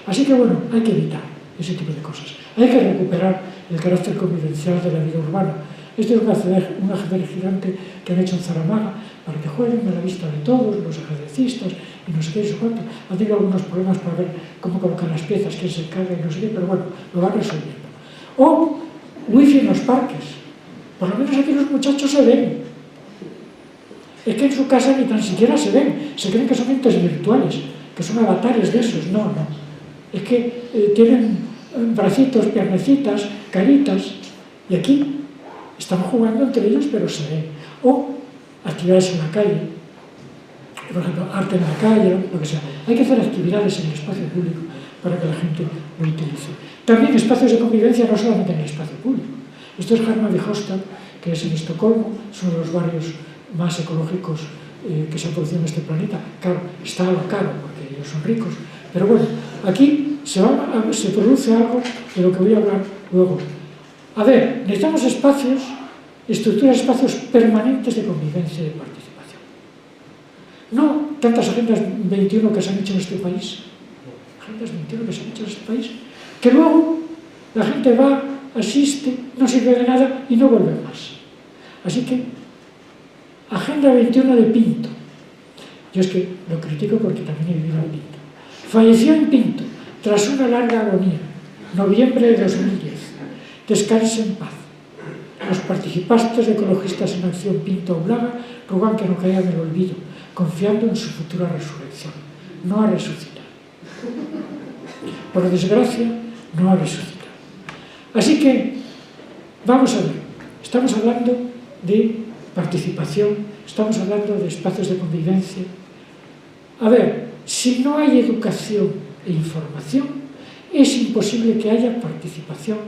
Así que bueno, hay que evitar ese tipo de cosas. Hay que recuperar el carácter convivencial de la vida urbana. Este es un ajedrez gigante que han hecho en Zaramaga para que jueguen a la vista de todos, los ajedrecistas y no sé qué y no sé cuánto. Han tenido algunos problemas para ver cómo colocar las piezas, quién se encarga y no sé qué, pero bueno, lo van resolviendo. O wifi en los parques. Por lo menos aquí los muchachos se ven. Es que en su casa ni tan siquiera se ven. Se creen que son entes virtuales, que son avatares de esos. No, no. Es que tienen bracitos, piernecitas, caritas. Y aquí están jugando entre ellos, pero se ven. O actividades en la calle. Por ejemplo, arte en la calle, lo que sea. Hay que hacer actividades en el espacio público para que la gente lo utilice. También espacios de convivencia, no solamente en el espacio público. Esto es Hammarby Hostel, que es en Estocolmo, es uno de los barrios más ecológicos que se han producido en este planeta. Claro, está a lo caro porque ellos son ricos, pero bueno, aquí se produce algo de lo que voy a hablar luego. A ver, necesitamos espacios, espacios permanentes de convivencia y de participación. No tantas agendas 21 que se han hecho en este país, agendas 21 que se han hecho en este país, que luego la gente va, asiste, no sirve de nada y no vuelve más. Así que, Agenda 21 de Pinto. Yo es que lo critico porque también he vivido en Pinto. Falleció en Pinto, tras una larga agonía, noviembre de 2010. Descanse en paz. Los participantes de Ecologistas en Acción Pinto Oblaga rogan que no caiga en el olvido, confiando en su futura resurrección. No ha resucitado. Por desgracia, no ha resucitado. Así que, vamos a ver, estamos hablando de participación, estamos hablando de espacios de convivencia. A ver, si no hay educación e información, es imposible que haya participación,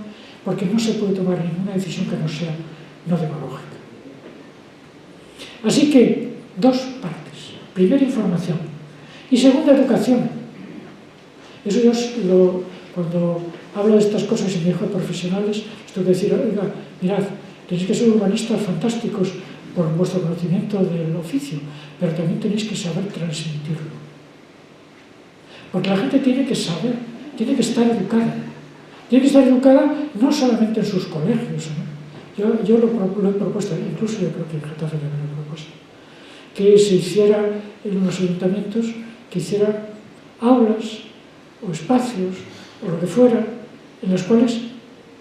porque no se puede tomar ninguna decisión que no sea no demagógica. Así que, dos partes. Primero, información. Y segunda, educación. Eso yo cuando hablo de estas cosas en mi hijo de profesionales, esto de decir, oiga, mirad, tenéis que ser urbanistas fantásticos por vuestro conocimiento del oficio, pero también tenéis que saber transmitirlo. Porque la gente tiene que saber, tiene que estar educada. Tiene que estar educada no solamente en sus colegios, ¿no? Yo lo he propuesto, incluso yo creo que en Getafe también lo he propuesto, que se hiciera en los ayuntamientos, que hicieran aulas o espacios o lo que fuera, en los cuales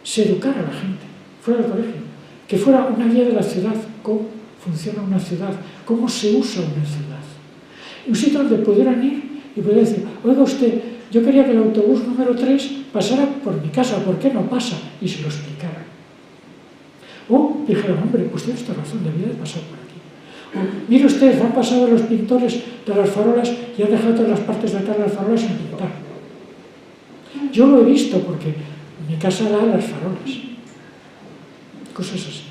se educara a la gente, fuera del colegio, que fuera una guía de la ciudad, cómo funciona una ciudad, cómo se usa una ciudad. Un sitio donde pudieran ir y pudieran decir, oiga usted, yo quería que el autobús número 3 pasara por mi casa, ¿por qué no pasa? Y se lo explicara. O dijeron, hombre, pues tiene esta razón, debía de pasar por aquí. O, mire usted, han pasado los pintores de las farolas y han dejado todas las partes de atrás de las farolas sin pintar. Yo lo he visto porque mi casa da las farolas. Cosas así.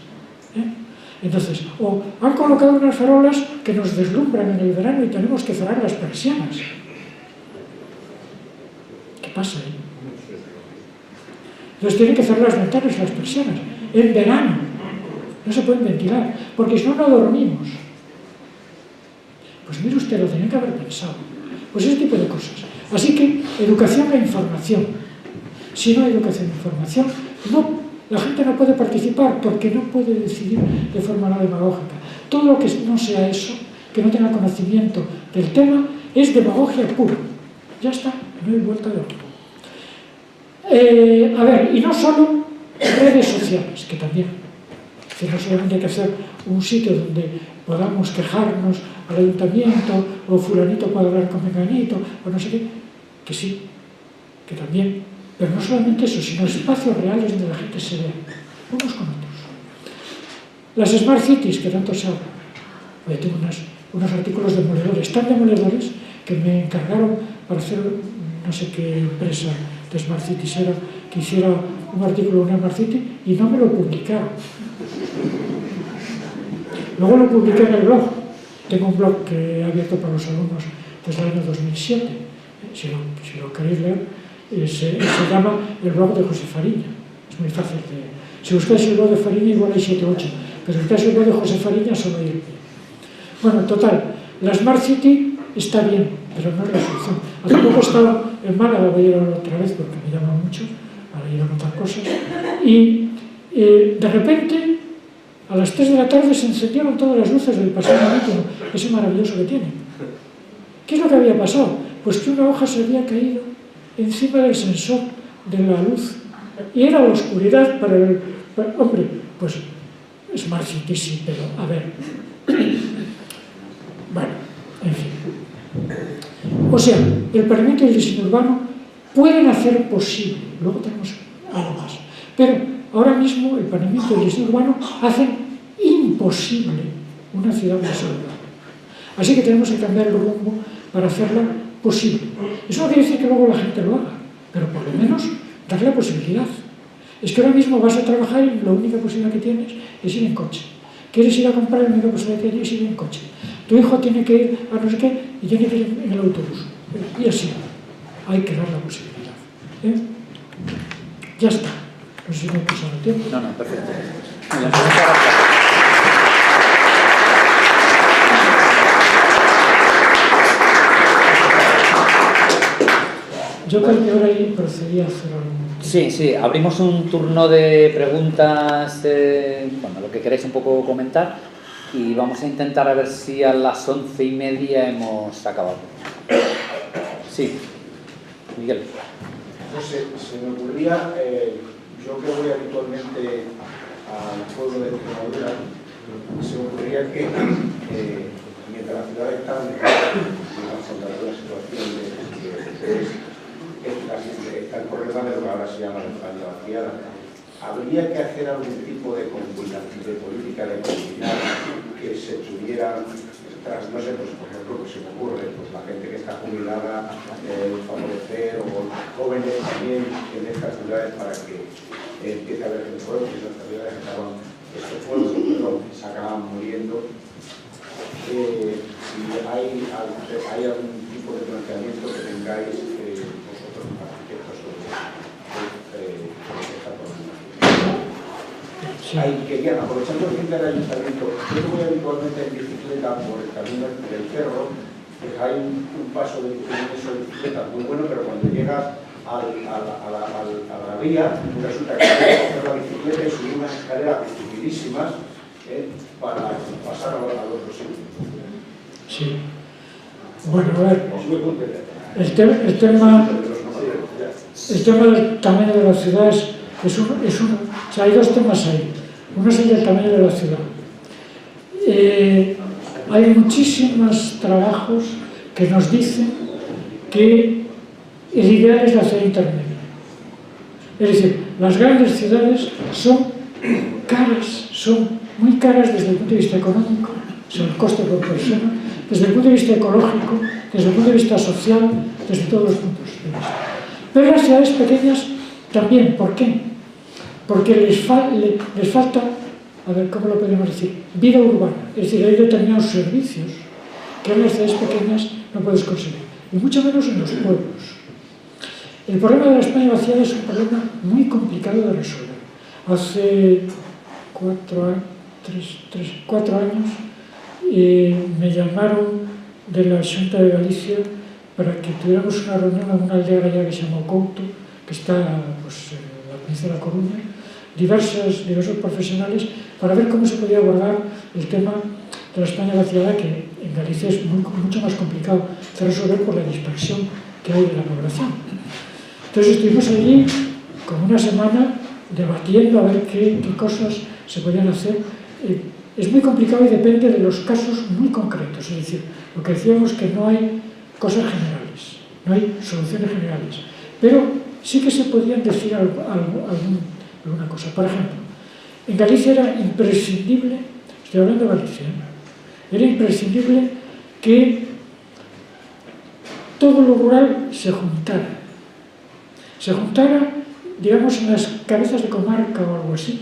Entonces, o han colocado unas farolas que nos deslumbran en el verano y tenemos que cerrar las persianas. ¿Qué pasa ahí? Entonces tienen que cerrar las ventanas y las persianas. En verano. No se pueden ventilar, porque si no, no dormimos. Pues mire usted, lo tenía que haber pensado. Pues ese tipo de cosas. Así que, educación e información. Si no hay educación e información, la gente no puede participar porque no puede decidir de forma no demagógica. Todo lo que no sea eso, que no tenga conocimiento del tema, es demagogia pura. Ya está, no hay vuelta de hoja. A ver, y no solo redes sociales, que también. Que no solamente hay que hacer un sitio donde podamos quejarnos al ayuntamiento, o fulanito puede hablar con menganito, o no sé qué, que sí, que también. Pero no solamente eso, sino espacios reales donde la gente se vea, unos con otros. Las Smart Cities, que tanto se habla. Yo tengo unos artículos demoledores, tan demoledores que me encargaron para hacer, no sé qué empresa de Smart Cities era, que hiciera un artículo de una Smart City y no me lo publicaron. Luego lo publiqué en el blog. Tengo un blog que he abierto para los alumnos desde el año 2007. Si lo queréis leer, se llama el blog de José Fariña. Es muy fácil de... Si buscáis el blog de Fariña, igual hay 7 o 8. Pero si buscáis el blog de José Fariña, solo hay el mío. Bueno, total, la Smart City está bien, pero no es la solución. Hace poco estaba en Málaga, voy a ir otra vez porque me llama mucho, para ir a notar cosas, y de repente, a las 3 de la tarde se encendieron todas las luces del paseo marítimo, ese maravilloso que tiene. ¿Qué es lo que había pasado? Pues que una hoja se había caído encima del sensor de la luz y era la oscuridad para el... hombre, pues Smart City sí, pero a ver... Bueno, en fin. O sea, el planeamiento y el diseño urbano pueden hacer posible, luego tenemos algo más, pero ahora mismo el planeamiento y el diseño urbano hacen imposible una ciudad más saludable. Así que tenemos que cambiar el rumbo para hacerla posible. Eso no quiere decir que luego la gente lo haga, pero por lo menos darle la posibilidad. Es que ahora mismo vas a trabajar y la única posibilidad que tienes es ir en coche. ¿Quieres ir a comprar? El único que tienes que ir en coche. Tu hijo tiene que ir a no sé qué y tiene que ir en el autobús. Y así, hay que dar la posibilidad. Ya está. No sé si me he pasado el tiempo. No, perfecto. Muchas gracias. Yo creo que ahora ahí procedía a hacer algo. Sí, abrimos un turno de preguntas, lo que queréis un poco comentar, y vamos a intentar a ver si a las 11:30 hemos acabado. Sí, Miguel. José, se me ocurría, yo que voy habitualmente al pueblo de Extremadura, se me ocurría que mientras la ciudad está en la situación de está el problema de lo que ahora se llama la España vaciada. ¿Habría que hacer algún tipo de política de comunidad que se tuviera tras, no sé, pues por ejemplo, que se me ocurre, pues la gente que está jubilada, favorecer, o jóvenes también en estas ciudades para que empiece a haber gente joven, que esas ciudades estos pueblos se acaban muriendo? Si hay algún tipo de planteamiento que tengáis vosotros como arquitectos sobre esta problemática. Quería, aprovechando el fin del ayuntamiento, yo voy habitualmente en bicicleta por el camino del cerro, pues hay un paso de bicicleta muy bueno, pero cuando llegas a la vía, resulta que hay que coger la bicicleta y subir unas escaleras dificilísimas para pasar al otro sitio. Sí. Bueno, a ver, el tema del tamaño de las ciudades o sea, hay dos temas ahí. Uno es el del tamaño de la ciudad. Hay muchísimos trabajos que nos dicen que el ideal es la ciudad intermedia. Es decir, las grandes ciudades son caras, son muy caras desde el punto de vista económico, o sea, el coste por persona, desde el punto de vista ecológico, desde el punto de vista social, desde todos los puntos de vista. Pero las ciudades pequeñas también. ¿Por qué? Porque les falta, a ver, ¿cómo lo podemos decir? Vida urbana. Es decir, hay determinados servicios que en las ciudades pequeñas no puedes conseguir, y mucho menos en los pueblos. El problema de la España vaciada es un problema muy complicado de resolver. Hace 4 años me llamaron de la Xunta de Galicia para que tuviéramos una reunión en una aldea gallega que se llama Couto, que está pues, en la provincia de La Coruña, diversos profesionales, para ver cómo se podía abordar el tema de la España vaciada, que en Galicia es mucho más complicado de resolver por la dispersión que hay de la población. Entonces estuvimos allí como una semana debatiendo a ver qué cosas se podían hacer. Es muy complicado y depende de los casos muy concretos. Es decir, lo que decíamos, que no hay cosas generales, no hay soluciones generales. Pero sí que se podían decir alguna cosa. Por ejemplo, en Galicia era imprescindible, estoy hablando de Galicia, era imprescindible que todo lo rural se juntara, digamos, en las cabezas de comarca o algo así,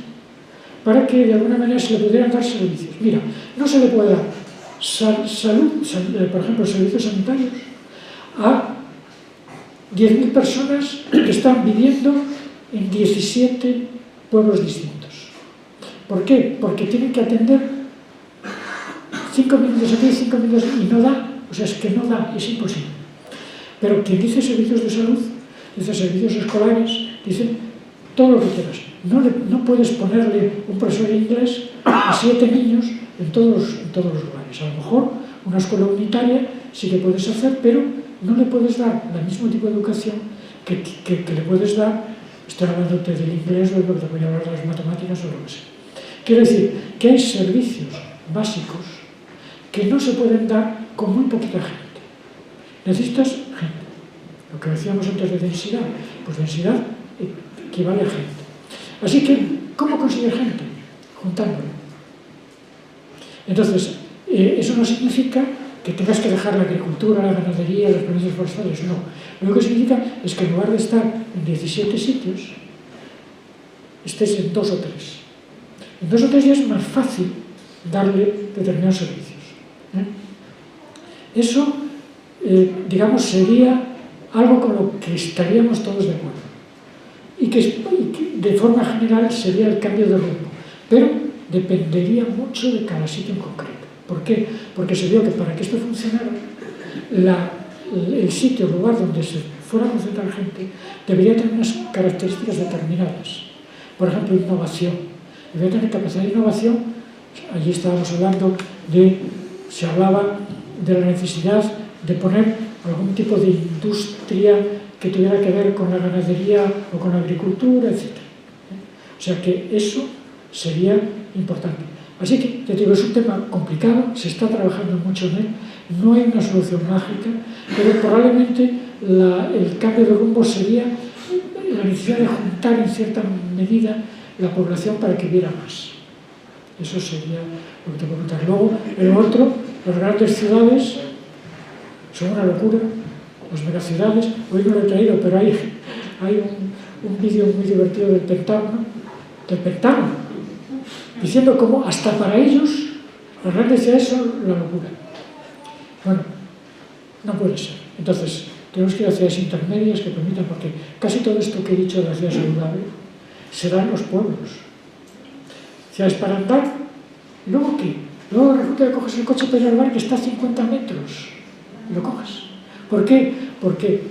para que de alguna manera se le pudieran dar servicios. Mira, no se le puede dar por ejemplo, servicios sanitarios a 10.000 personas que están viviendo en 17 pueblos distintos. ¿Por qué? Porque tienen que atender 5 minutos aquí, 5 minutos y no da. O sea, es que no da, es imposible. Pero quien dice servicios de salud, dice servicios escolares, dice todo lo que quieras. No puedes ponerle un profesor de inglés a 7 niños en todos los lugares. A lo mejor una escuela unitaria sí que puedes hacer, pero no le puedes dar el mismo tipo de educación que le puedes dar, estoy hablándote del inglés o de lo que te voy a hablar de las matemáticas o lo que sea. Quiero decir que hay servicios básicos que no se pueden dar con muy poquita gente. Necesitas gente. Lo que decíamos antes de densidad, pues densidad equivale a gente. Así que, ¿cómo conseguir gente? Juntándolo. Entonces, eso no significa que tengas que dejar la agricultura, la ganadería, las plantaciones forestales, no. Lo que significa es que en lugar de estar en 17 sitios, estés en 2 o 3. En 2 o 3 ya es más fácil darle determinados servicios. Eso, digamos, sería algo con lo que estaríamos todos de acuerdo. Y que de forma general sería el cambio de rumbo. Pero dependería mucho de cada sitio en concreto. ¿Por qué? Porque se vio que para que esto funcionara, el sitio, el lugar donde se fuera a concentrar gente, debería tener unas características determinadas. Por ejemplo, innovación. Debería tener capacidad de innovación. Allí estábamos hablando se hablaba de la necesidad de poner algún tipo de industria que tuviera que ver con la ganadería o con la agricultura, etc. O sea que eso sería importante. Así que, te digo, es un tema complicado, se está trabajando mucho en él, no hay una solución mágica, pero probablemente el cambio de rumbo sería la necesidad de juntar en cierta medida la población para que viera más. Eso sería lo que te puedo contar. Luego, el otro, las grandes ciudades son una locura, las megaciudades. Hoy no lo he traído, pero hay un vídeo muy divertido del Pentágono, diciendo cómo hasta para ellos las grandes ciudades son la locura. Bueno, no puede ser. Entonces, tenemos que ir a ciudades intermedias que permitan, porque casi todo esto que he dicho de la ciudad saludable se da en los pueblos. Ciudades para andar, ¿y luego qué? Luego resulta que coges el coche para ir al bar que está a 50 metros y lo coges. ¿Por qué? Porque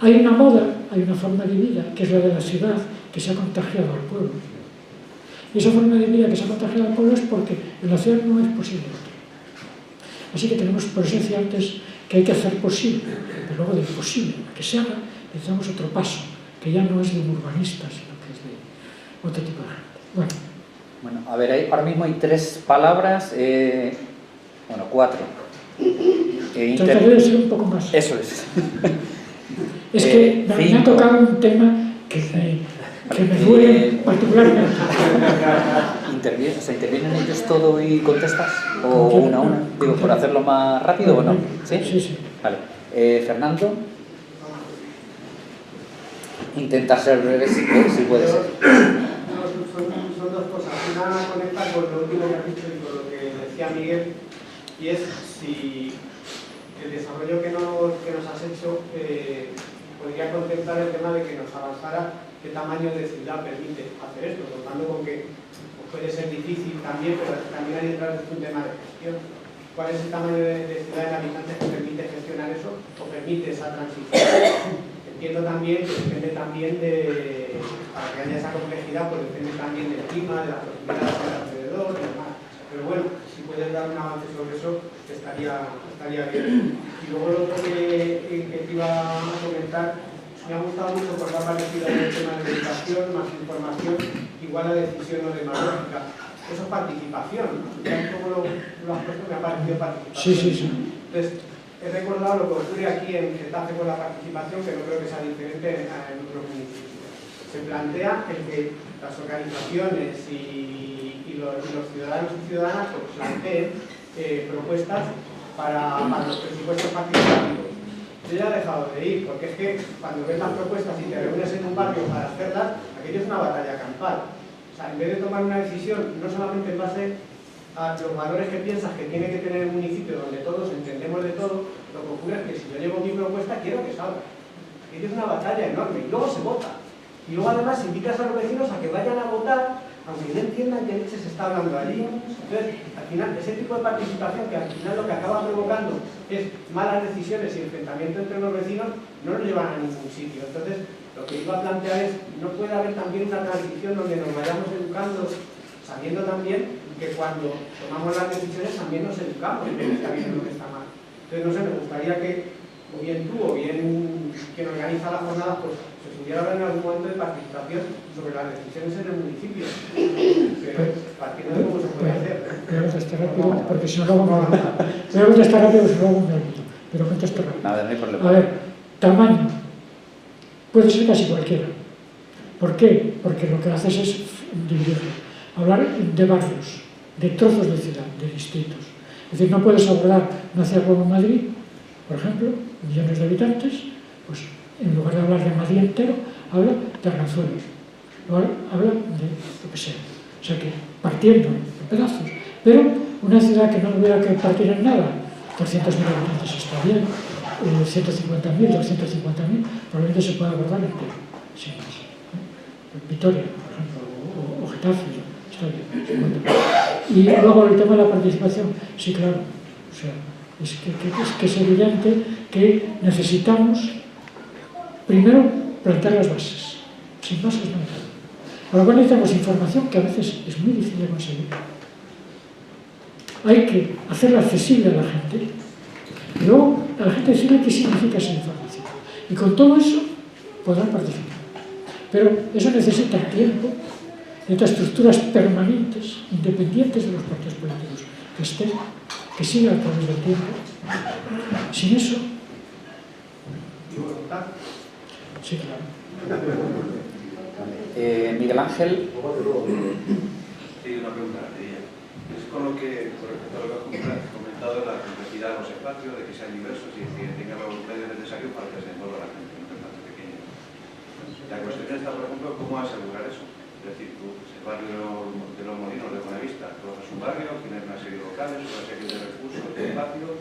hay una moda, hay una forma de vida, que es la de la ciudad, que se ha contagiado al pueblo. Y esa forma de vida que se ha contagiado al pueblo es porque en la ciudad no es posible. Así que tenemos, por eso decía antes, que hay que hacer posible, pero luego del posible, a que se haga, necesitamos otro paso, que ya no es de un urbanista, sino que es de otro tipo de gente. Bueno, a ver, ahora mismo hay 3 palabras, 4. Trataré de ser un poco más. Eso es. Es que me ha tocado un tema que me duele particularmente. ¿Intervienen ellos todo y contestas? ¿O una a una? Digo, por hacerlo más rápido o no. ¿Sí? Sí. Vale. Fernando. Intenta ser breve si puede ser. Son dos cosas. Una conecta con lo último que has dicho y con lo que decía Miguel, y es si el desarrollo que nos has hecho podría contemplar el tema de que nos avanzara qué tamaño de ciudad permite hacer esto, contando con que puede ser difícil también, pero también hay detrás de un tema de gestión. ¿Cuál es el tamaño de ciudad en habitantes que permite gestionar eso o permite esa transición? Entiendo también que depende también para que haya esa complejidad, pues depende también del clima, de las proximidades del alrededor y demás. Pero bueno, si puedes dar un avance sobre eso, estaría bien. Y luego lo otro que te iba a comentar, me ha gustado mucho porque ha aparecido en el tema de educación, más información, igual a decisión o demagógica. Eso es participación, ¿no? ¿Cómo lo has puesto? Me ha parecido participación. Sí. Entonces, he recordado lo que ocurre aquí en Getafe con la participación, que no creo que sea diferente en otros municipios. Se plantea el que las organizaciones y los ciudadanos y ciudadanas pues, planteen propuestas para los presupuestos participativos. Yo ya he dejado de ir, porque es que cuando ves las propuestas y te reúnes en un barrio para hacerlas, aquello es una batalla campal. O sea, en vez de tomar una decisión, no solamente en base a los valores que piensas que tiene que tener el municipio donde todos entendemos de todo, lo que ocurre es que si yo llevo mi propuesta, quiero que salga. Aquello es una batalla enorme y luego se vota. Y luego además invitas a los vecinos a que vayan a votar, aunque no entiendan qué leche se está hablando allí. Entonces, al final, ese tipo de participación que al final lo que acaba provocando es malas decisiones y enfrentamiento entre los vecinos, no nos llevan a ningún sitio. Entonces, lo que iba a plantear es, no puede haber también una transición donde nos vayamos educando, sabiendo también que cuando tomamos las decisiones también nos educamos en lo que está bien y lo que está mal. Entonces, no sé, me gustaría que, o bien tú o bien quien organiza la jornada, pues se pudiera hablar en algún momento de participación sobre las decisiones en el municipio. Pero partiendo de cómo se puede hacer. Voy a contestar rápido, porque si no luego me olvido. Voy a contestar rápido, si luego me olvido. Pero contesto rápido. Nada, no hay problema. A ver, tamaño. Puede ser casi cualquiera. ¿Por qué? Porque lo que haces es dividirlo. Hablar de barrios, de trozos de ciudad, de distritos. Es decir, no puedes abordar una ciudad como Madrid, por ejemplo, millones de habitantes, pues en lugar de hablar de Madrid entero, habla de Arganzuela, habla de lo que sea. O sea que, partiendo en pedazos, Pero una ciudad que no hubiera que partir en nada, 200.000 habitantes está bien, 150.000, 250.000, probablemente se pueda abordar entero, sin más. Vitoria, por ejemplo, o Getafe, está bien. Y luego el tema de la participación, sí, claro, o sea, es que es evidente que necesitamos primero plantar las bases, sin bases no hay nada. Por lo cual necesitamos información que a veces es muy difícil de conseguir. Hay que hacerla accesible a la gente y luego a la gente decirle qué significa esa información. Y con todo eso podrán participar. Pero eso necesita tiempo, necesita estructuras permanentes, independientes de los partidos políticos, que estén, que sigan a través del tiempo. Sin eso... ¿Y voluntad? Sí, claro. Miguel Ángel. Sí, una pregunta. Es con lo que, con respecto a lo que has comentado, la complejidad de los espacios, de que sean diversos y que tengan los medios necesarios para que se envuelva la gente, no es más pequeña. La cuestión está, por ejemplo, cómo asegurar eso. Es decir, tú, el barrio de Los Molinos de Buenavista, tú haces un barrio, tienes una serie de locales, una serie de recursos, de espacios,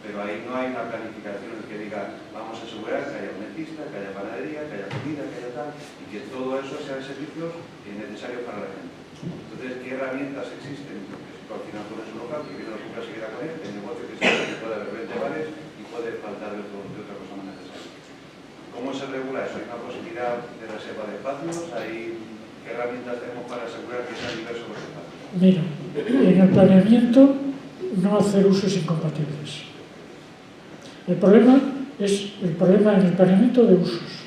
pero ahí no hay una planificación en que diga, vamos a asegurar que haya un dentista, que haya panadería, que haya comida, que haya tal, y que todo eso sean servicios necesarios para la gente. Entonces, ¿qué herramientas existen? Porque si tú al final pones un local, que viene a comprar se queda con él, el negocio que se puede haber 20 bares y puede faltar de otra cosa más necesaria. ¿Cómo se regula eso? ¿Hay una posibilidad de reserva de espacios? ¿Qué herramientas tenemos para asegurar que sean diversos los espacios? Mira, en el planeamiento no hacer usos incompatibles. El problema es el problema en el planeamiento de usos.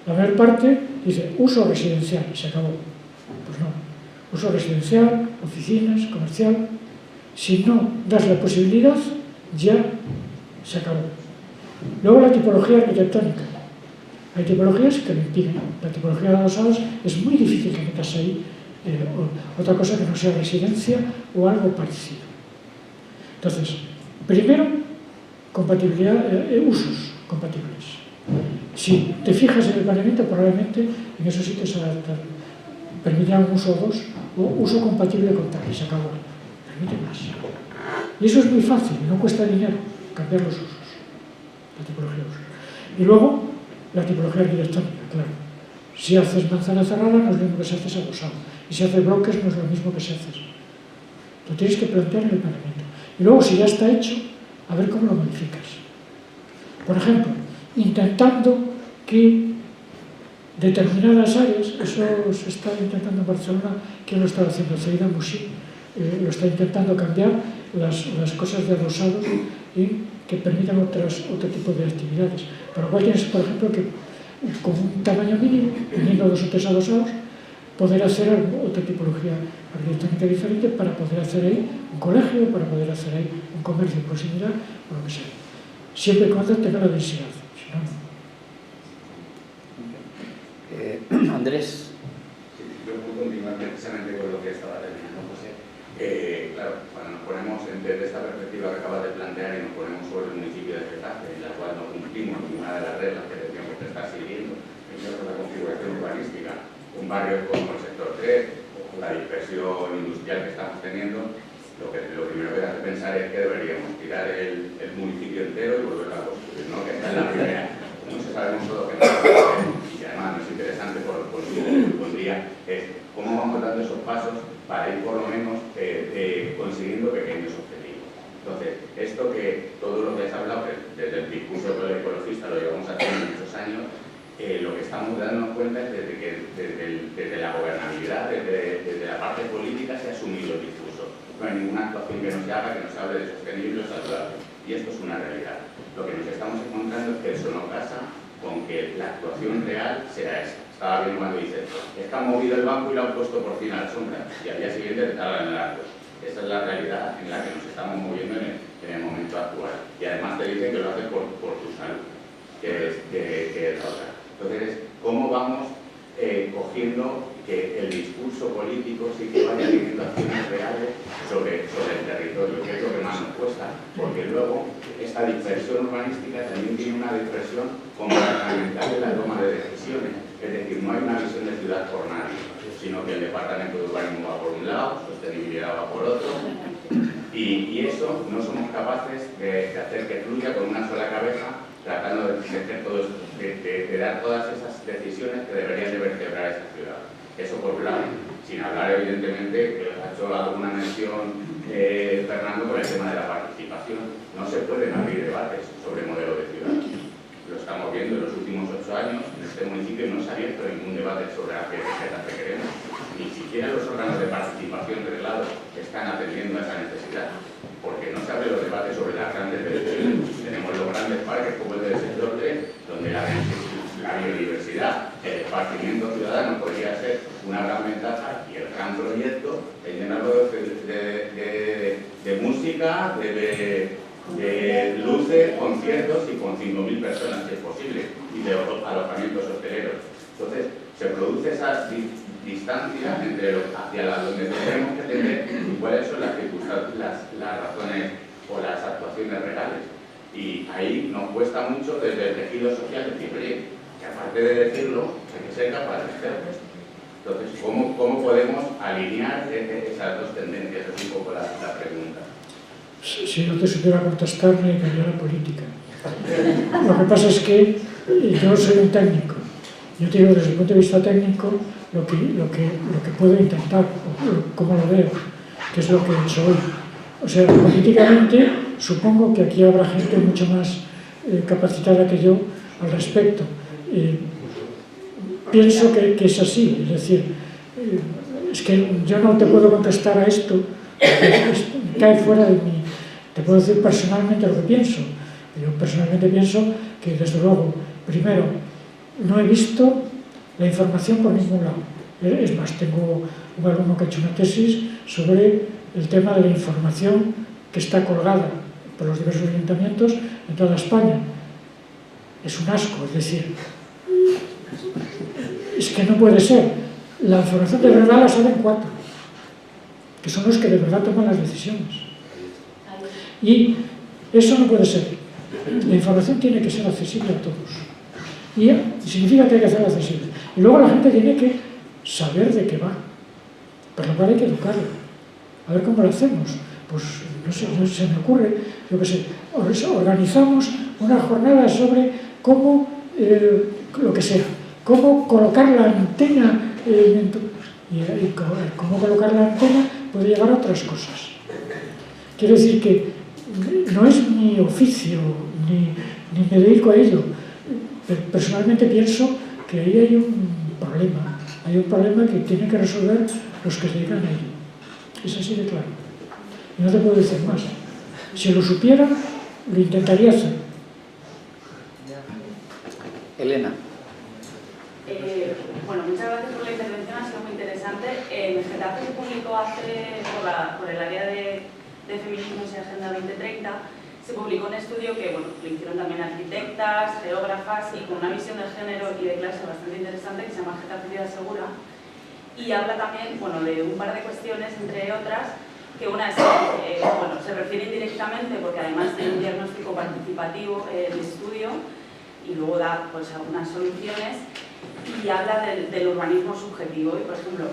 La mayor parte dice uso residencial y se acabó. Pues no. Uso residencial, oficinas, comercial. Si no das la posibilidad, ya se acabó. Luego la tipología arquitectónica. Hay tipologías que lo impiden. La tipología de adosados es muy difícil que metas ahí otra cosa que no sea residencia o algo parecido. Entonces, primero, compatibilidad, usos compatibles. Si te fijas en el planeamiento, probablemente en esos sitios se permitirán un uso o dos, o uso compatible con tal, y se acabó. Permite más. Y eso es muy fácil, no cuesta dinero cambiar los usos, la tipología de usos. Y luego, la tipología arquitectónica, claro. Si haces manzana cerrada, no es lo mismo que si haces adosado. Y si haces bloques, no es lo mismo que si haces. Lo tienes que plantear en el planeamiento. Y luego, si ya está hecho, a ver cómo lo modificas. Por ejemplo, intentando que determinadas áreas, eso se está intentando en Barcelona, ¿quién lo está haciendo? Ceida Mushi, lo está intentando cambiar las cosas de adosados y que permitan otro tipo de actividades. Para lo cual tienes, por ejemplo, que con un tamaño mínimo, teniendo 2 o 3 adosados, poder hacer otra tipología arquitectónica diferente para poder hacer ahí un colegio, para poder hacer ahí un comercio de proximidad, o lo que sea. Siempre y cuando tenga la densidad. Si no, no. Andrés. Sí, yo puedo continuar precisamente con lo que estaba terminando, José. Claro, cuando nos ponemos desde esta perspectiva que acabas de plantear y nos ponemos sobre el municipio de Getafe, en la cual no cumplimos ninguna de las reglas que tendríamos que estar siguiendo, con la configuración urbanística, un barrio como el sector 3, o la dispersión industrial que estamos teniendo, lo primero que hace pensar es que deberíamos tirar el municipio entero y volverlo a construir, ¿no? Que esta es la primera. No se sabemos todo que no y además no es interesante por lo que pondría es cómo vamos dando esos pasos para ir por lo menos consiguiendo pequeños objetivos. Entonces, esto que todo lo que has hablado, desde el discurso ecologista lo llevamos haciendo muchos años, lo que estamos dándonos cuenta es desde la gobernabilidad, desde la parte política se ha asumido el discurso. No hay ninguna actuación que no se haga, que nos hable de sostenible o saludable. Y esto es una realidad. Lo que nos estamos encontrando es que eso no pasa con que la actuación real sea esa. Estaba bien cuando dices, es que han movido el banco y lo han puesto por fin a la sombra, y al día siguiente te estaban en el arco. Esa es la realidad en la que nos estamos moviendo en el momento actual. Y además te dicen que lo haces por tu salud, que es otra. Entonces, ¿cómo vamos cogiendo que el discurso político sí que vaya teniendo acciones reales sobre el territorio, que es lo que más nos cuesta? Porque luego esta dispersión urbanística también tiene una dispersión comportamental en la toma de decisiones. Es decir, no hay una visión de ciudad por nadie, sino que el departamento de urbanismo va por un lado, sostenibilidad va por otro, Y eso no somos capaces de hacer que fluya con una sola cabeza, tratando de dar todas esas decisiones que deberían de vertebrar esa ciudad. Eso por un lado. Sin hablar, evidentemente, que ha hecho alguna mención Fernando con el tema de la participación. No se pueden abrir debates sobre modelo de ciudad. Lo estamos viendo en los últimos 8 años. En este municipio no se ha abierto ningún debate sobre la ciudad que queremos. Ni siquiera los órganos de participación reglados están atendiendo a esa necesidad. Porque no se abren los debates sobre las grandes decisiones. Tenemos los grandes parques como el del sector 3, donde la biodiversidad, el esparcimiento ciudadano podría ser una gran ventaja, y el gran proyecto es llenarlo de música, de luces, conciertos y con 5.000 personas, si es posible, y de alojamientos hosteleros. Entonces, se produce esa distancia entre hacia donde tenemos que tender y cuáles son las circunstancias, las razones o las actuaciones reales. Y ahí nos cuesta mucho desde el tejido social decir, oye, que aparte de decirlo, hay que ser capaz de hacerlo. Entonces, ¿cómo podemos alinear esas dos tendencias? Es un poco la pregunta. Si no te supiera contestar, me dedicaría a la política. Lo que pasa es que yo soy un técnico. Yo te digo desde el punto de vista técnico lo que puedo intentar, o cómo lo veo, que es lo que he hecho hoy. O sea, políticamente supongo que aquí habrá gente mucho más capacitada que yo al respecto. Pienso que es así, es decir, es que yo no te puedo contestar a esto, cae fuera de mí. Te puedo decir personalmente lo que pienso. Yo personalmente pienso que, desde luego, primero, no he visto la información por ningún lado. Es más, tengo un alumno que ha hecho una tesis sobre el tema de la información que está colgada por los diversos ayuntamientos en toda España. Es un asco, es decir, es que no puede ser. La información de verdad la saben 4, que son los que de verdad toman las decisiones. Y eso no puede ser. La información tiene que ser accesible a todos. Y significa que hay que hacerla accesible. Y luego la gente tiene que saber de qué va. Por lo cual hay que educarla. A ver cómo lo hacemos. Pues no sé, se me ocurre, yo qué sé, organizamos una jornada sobre cómo, lo que sea, cómo colocar la antena, y cómo colocar la antena puede llevar a otras cosas. Quiero decir que no es mi oficio, ni me dedico a ello. Personalmente pienso que ahí hay un problema que tienen que resolver los que se dedican a ello. Es así de claro. Y no te puedo decir más. Si lo supiera, lo intentaría hacer. Elena. Bueno, muchas gracias por la intervención, ha sido muy interesante. En Getafe se publicó por el área de feminismos y Agenda 2030, se publicó un estudio que lo hicieron también arquitectas, geógrafas y con una visión de género y de clase bastante interesante que se llama Getafe Ciudad Segura, y habla también de un par de cuestiones, entre otras, que una es se refiere indirectamente porque además tiene un diagnóstico participativo el estudio y luego da algunas soluciones, y habla del urbanismo subjetivo y, por ejemplo,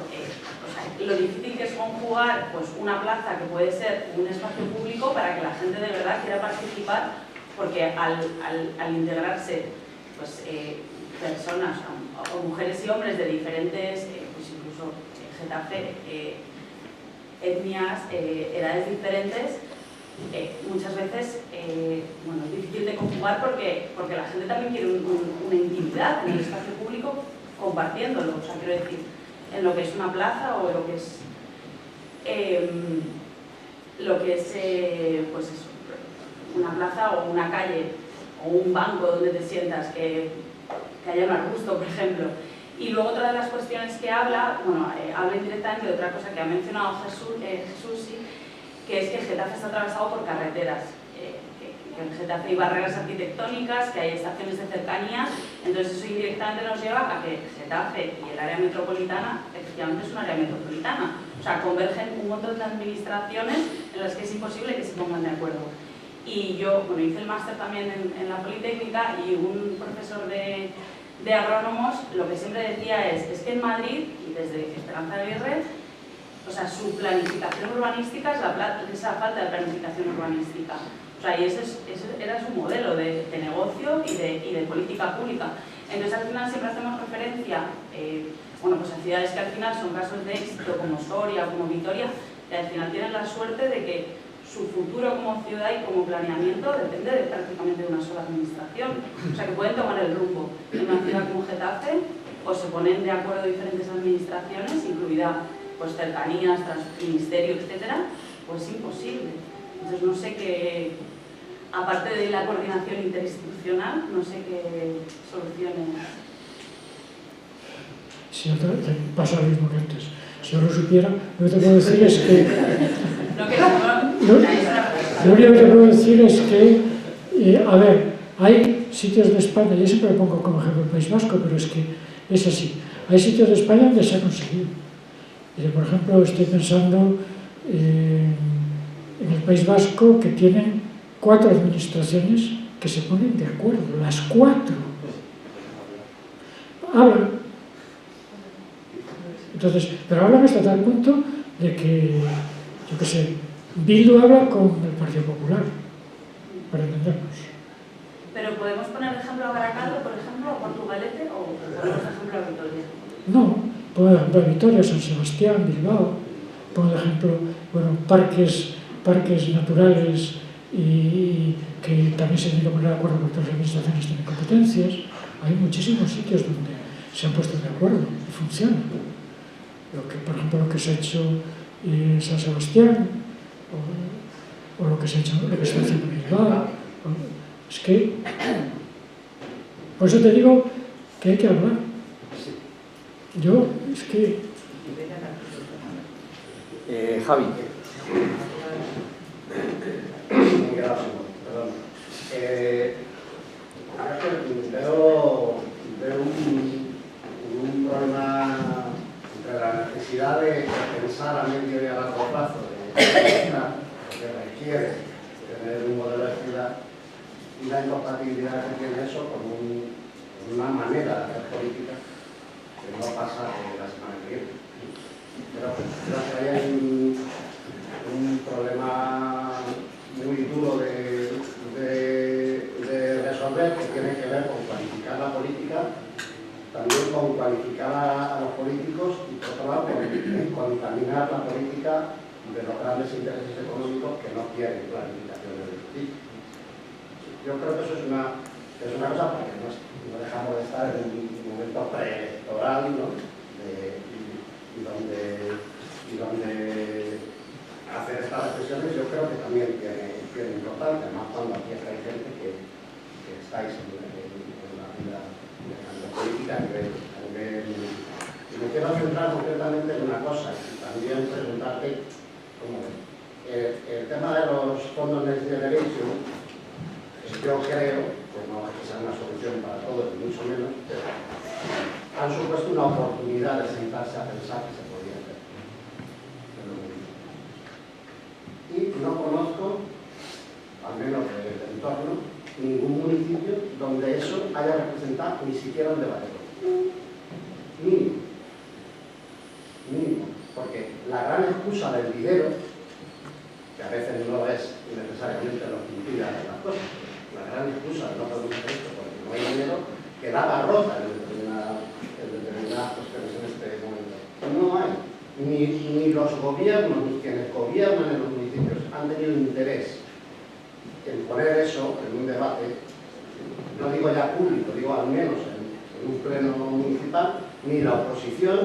lo difícil que es conjugar una plaza que puede ser un espacio público para que la gente de verdad quiera participar, porque al integrarse personas o mujeres y hombres de diferentes, incluso Getafe, etnias, edades diferentes, muchas veces es difícil de conjugar porque la gente también quiere una intimidad en el espacio público compartiéndolo. O sea, quiero decir, en lo que es una plaza o lo que es una plaza o una calle o un banco donde te sientas, que haya un arbusto, por ejemplo. Y luego otra de las cuestiones que habla indirectamente de otra cosa que ha mencionado Jesús, sí, que es que Getafe está atravesado por carreteras, que en Getafe hay barreras arquitectónicas, que hay estaciones de cercanía, entonces eso indirectamente nos lleva a que Getafe y el área metropolitana efectivamente es un área metropolitana. O sea, convergen un montón de administraciones en las que es imposible que se pongan de acuerdo. Y yo, hice el máster también en la Politécnica, y un profesor de agrónomos lo que siempre decía es que en Madrid, y desde Esperanza Aguirre, o sea, su planificación urbanística es esa falta de planificación urbanística. O sea, y ese era su modelo de negocio y de política pública. Entonces, al final siempre hacemos referencia bueno, pues a ciudades que al final son casos de éxito, como Soria o como Vitoria, que al final tienen la suerte de que su futuro como ciudad y como planeamiento depende prácticamente de una sola administración. O sea, que pueden tomar el rumbo. En una ciudad como Getafe, o se ponen de acuerdo diferentes administraciones, incluida pues, cercanías, ministerio, etcétera, pues es imposible. Entonces, no sé qué, aparte de la coordinación interinstitucional, no sé qué soluciones. Si pasa lo mismo que antes. Si yo lo supiera, lo que te puedo decir es que... Lo único que te puedo decir es que, a ver, hay sitios de España, yo siempre pongo como ejemplo el País Vasco, pero es que es así. Hay sitios de España donde se ha conseguido. Por ejemplo, estoy pensando en el País Vasco, que tienen 4 administraciones que se ponen de acuerdo, las 4. Hablan. Entonces, pero hablan hasta tal punto de que, yo qué sé, Bildu habla con el Partido Popular, para entendernos. Pero podemos poner ejemplo a Baracaldo, por ejemplo, o Portugalete, o ponemos ejemplo a Vitoria. No, pongo de ejemplo a Vitoria, San Sebastián, Bilbao, pongo de ejemplo, bueno, parques naturales y que también se tienen que poner de acuerdo porque todas las administraciones tienen competencias. Hay muchísimos sitios donde se han puesto de acuerdo y funciona. Por ejemplo, lo que se ha hecho en San Sebastián, o lo que se ha hecho, lo que se está haciendo en Bilbao. Es que, por eso te digo que hay que hablar. Yo, es que... Javi. Gracias, perdón. Veo un problema entre la necesidad de pensar a medio y a largo plazo de que requiere tener un modelo de ciudad y la incompatibilidad que tiene eso con una manera de hacer política que no pasa de la semana que viene. Pero creo que ahí hay un problema muy duro de resolver, que tiene que ver con cualificar la política, también con cualificar a los políticos y por otro lado con contaminar la política de los grandes intereses económicos que no quieren planificación del tipo. Yo creo que eso es una cosa porque no dejamos de estar en un momento preelectoral, ¿no? Y donde hacer estas reflexiones yo creo que también tiene importancia, más cuando aquí hay gente que estáis en la vida de política a nivel. Y me quiero centrar concretamente en una cosa y también preguntarte cómo ves. El tema de los fondos Next Generation, yo creo, que no es que sea una solución para todos, ni mucho menos, pero han supuesto una oportunidad de sentarse a pensar que se podía hacer. Y no conozco, al menos del entorno, ningún municipio donde eso haya representado ni siquiera un debate. Mínimo. Porque la gran excusa del dinero, que a veces no es necesariamente lo que impide hacer las cosas, la gran excusa de no poder hacer esto porque no hay dinero, que la barrota en determinadas cuestiones en este momento. No hay. Ni los gobiernos, ni quienes gobiernan en los municipios han tenido interés en poner eso en un debate, no digo ya público, digo al menos en un pleno municipal, ni la oposición,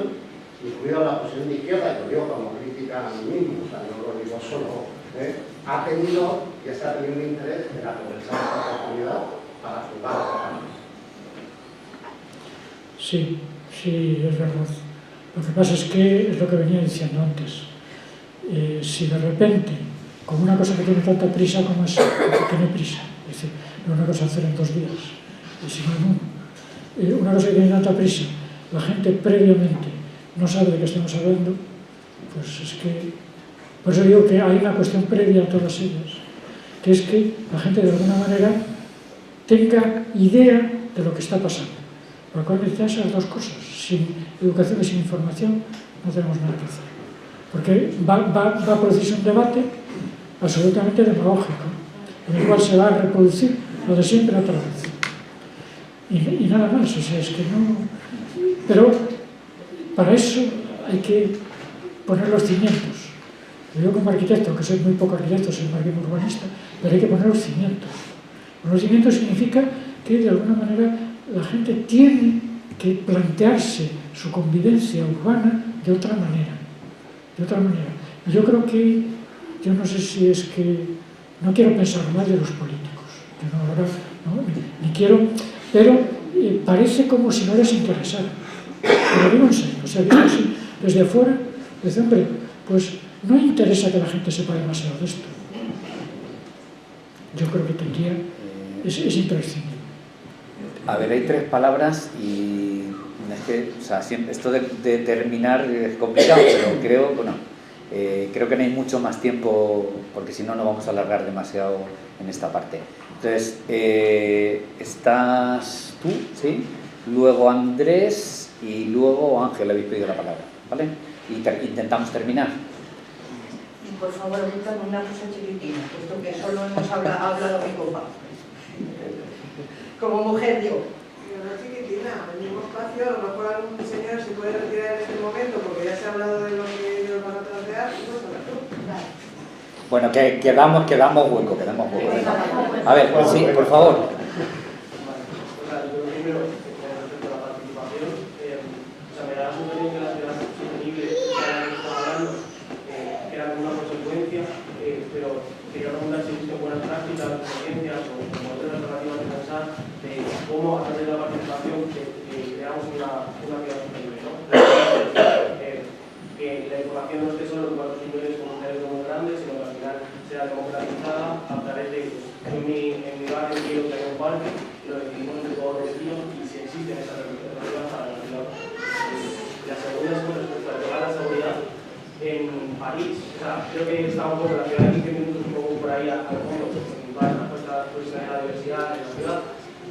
incluida la oposición de izquierda, y lo digo como crítica a mí mismo, o sea, no lo digo solo, ha tenido y está teniendo interés en aprovechar esta oportunidad para jugar a la. Sí, es verdad. Lo que pasa es que es lo que venía diciendo antes. Si de repente, con una cosa que tiene tanta prisa como esa, que tiene prisa, es decir, no una cosa hacer en 2 días, sino en uno, una cosa que tiene tanta prisa, la gente previamente no sabe de qué estamos hablando, pues es que, por eso digo que hay una cuestión previa a todas ellas, que es que la gente de alguna manera tenga idea de lo que está pasando. Por lo cual necesitan esas 2 cosas. Sin educación y sin información no tenemos nada que hacer. porque va a producirse un debate absolutamente demagógico, en el cual se va a reproducir lo de siempre otra vez. Y nada más, o sea, es que no... Pero para eso hay que poner los cimientos. Yo como arquitecto, que soy muy poco arquitecto, soy más bien urbanista, pero hay que poner los cimientos. Los cimientos significa que de alguna manera la gente tiene que plantearse su convivencia urbana de otra manera. De otra manera. Yo creo que, yo no sé si es que no quiero pensar mal de los políticos, yo no, ahora, no, ni quiero, pero parece como si no les interesara. Pero digo en serio, o sea, digo así, desde afuera, desde hombre, pues no interesa que la gente sepa demasiado de esto. Yo creo que tendría, es imprescindible. A ver, hay 3 palabras y es que, o sea, siempre, esto de terminar es complicado, pero creo, bueno, creo que no hay mucho más tiempo, porque si no, no vamos a alargar demasiado en esta parte. Entonces, estás tú, ¿sí? Luego Andrés y luego Ángel, habéis pedido la palabra, ¿vale? Y intentamos terminar. Por favor, avíntame una cosa chiquitina, puesto que solo hemos hablado mi copa. Como mujer, digo. Una chiquitina, en el mismo espacio, a lo mejor algún señor se puede retirar en este momento porque ya se ha hablado de lo que ellos van a plantear y pues hablas tú. Bueno, que quedamos hueco, A ver, sí, por favor. Primero, con respecto a la participación, me da la sensación que la ciudad sostenible que estamos hablando era como una consecuencia, pero quería preguntar si existen buenas prácticas, experiencias o modelos alternativos de pensar de cómo a través de la participación creamos una ciudad sostenible, ¿no? Que la información no esté solo en 4 niveles comunitarios muy grandes, sino que al final sea democratizada a través de, en mi barrio quiero que haya un parque, lo decidimos entre todos los vecinos y si existen esas alternativas para la ciudad. La segunda es con respecto a llevar la seguridad. En París, o sea, creo que está un poco la ciudad de 15 minutos un poco por ahí al fondo, en varias apuestas de la diversidad en la ciudad.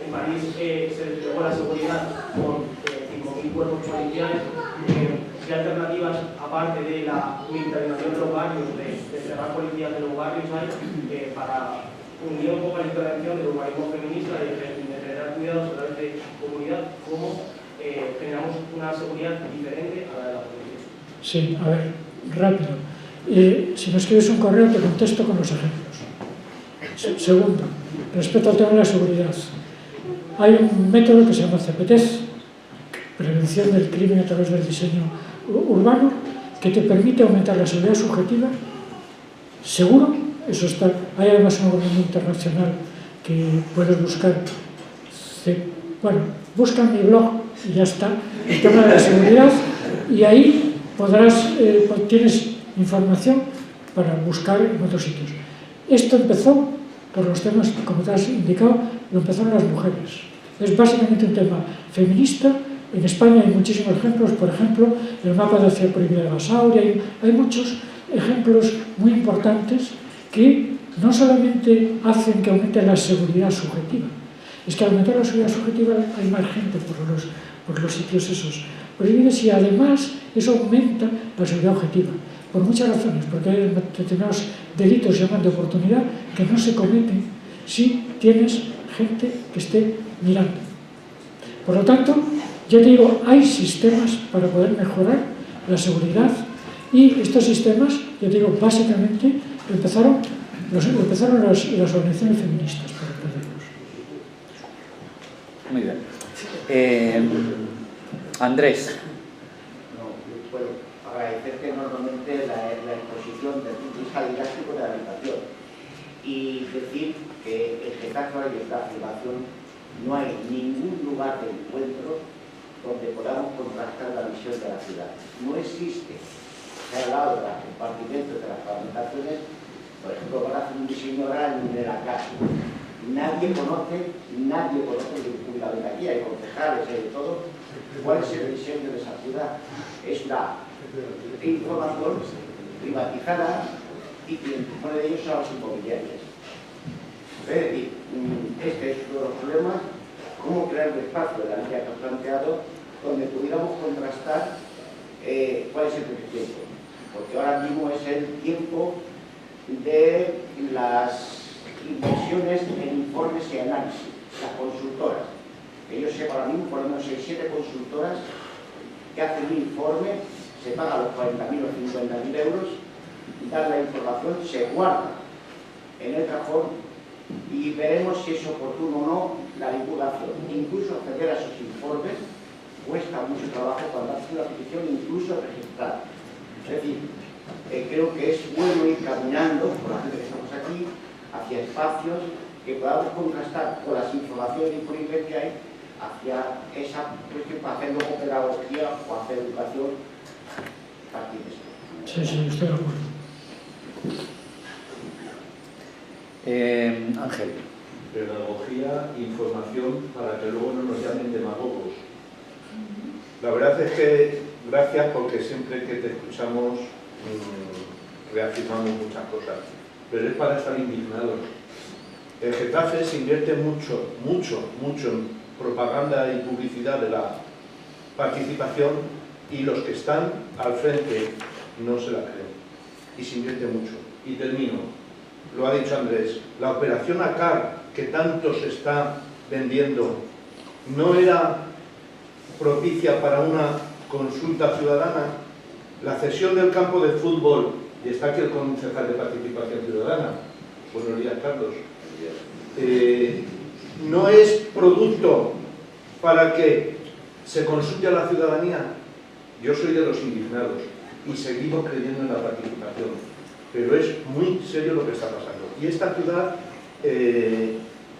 En París se desplegó la seguridad con 5.000 cuerpos policiales. ¿Qué alternativas, aparte de la militarización de los barrios, de cerrar policías de los barrios, hay para unir un poco la intervención del urbanismo feminista y de generar cuidados a través de comunidad, cómo generamos una seguridad diferente a la de la policía? Sí, a ver, rápido. Si me escribes un correo te contesto con los ejemplos. Segundo, respecto al tema de la seguridad. Hay un método que se llama CPTES, Prevención del Crimen a través del Diseño Urbano, que te permite aumentar la seguridad subjetiva, seguro, eso está. Hay además un organismo internacional que puedes buscar. Bueno, busca en mi blog y ya está, el tema de la seguridad, y ahí tienes información para buscar en otros sitios. Esto empezó por los temas, como te has indicado, lo empezaron las mujeres. Es básicamente un tema feminista. En España hay muchísimos ejemplos, por ejemplo, el mapa de la ciudad prohibida de Basauri, hay muchos ejemplos muy importantes que no solamente hacen que aumente la seguridad subjetiva, es que al aumentar la seguridad subjetiva hay más gente por los sitios esos prohibidos y además eso aumenta la seguridad objetiva, por muchas razones, porque hay determinados delitos llaman de oportunidad que no se cometen si tienes gente que esté mirando. Por lo tanto, yo te digo, hay sistemas para poder mejorar la seguridad y estos sistemas, yo te digo, básicamente empezaron las organizaciones feministas para entenderlos. Muy bien. Andrés. Bueno, agradecerte enormemente la exposición desde el punto de vista didáctico de la habitación y decir que en Getafe y en la privación no hay ningún lugar de encuentro donde podamos contrastar la visión de la ciudad. No existe. Se ha hablado de los compartimentos, de las fragmentaciones, por ejemplo, van a hacer un diseño grande de la casa. Nadie conoce, ni la de aquí, hay concejales, hay de todo, cuál es el diseño de esa ciudad. Es la información privatizada y quien pone de ellos son los inmobiliarios. Es decir, este es uno de los problemas. Cómo crear un espacio de la línea que has planteado donde pudiéramos contrastar cuál es el crecimiento. porque ahora mismo es el tiempo de las inversiones en informes y análisis, las consultoras. Que yo sé, ahora mismo por lo menos 6-7 consultoras que hacen un informe, se pagan los 40.000 o 50.000 euros, dan la información, se guarda en el cajón y veremos si es oportuno o no la divulgación. Incluso acceder a esos informes cuesta mucho trabajo cuando haces una petición, incluso registrar. Es decir, creo que es bueno ir caminando, por la gente que estamos aquí, hacia espacios que podamos contrastar con las informaciones disponibles que hay hacia esa cuestión para hacer luego pedagogía o hacer educación a partir de esto. Sí, sí, estoy de acuerdo. Ángel. Pedagogía, información, para que luego no nos llamen demagogos. La verdad es que gracias, porque siempre que te escuchamos reafirmamos muchas cosas, pero es para estar indignados. En Getafe se invierte mucho en propaganda y publicidad de la participación, y los que están al frente no se la creen, y se invierte mucho. Y termino, lo ha dicho Andrés, la operación ACAR que tanto se está vendiendo no era propicia para una consulta ciudadana. La cesión del campo de fútbol, y está aquí el concejal de Participación Ciudadana, buenos días Carlos, no es producto para que se consulte a la ciudadanía. Yo soy de los indignados y seguimos creyendo en la participación, pero es muy serio lo que está pasando. Y esta ciudad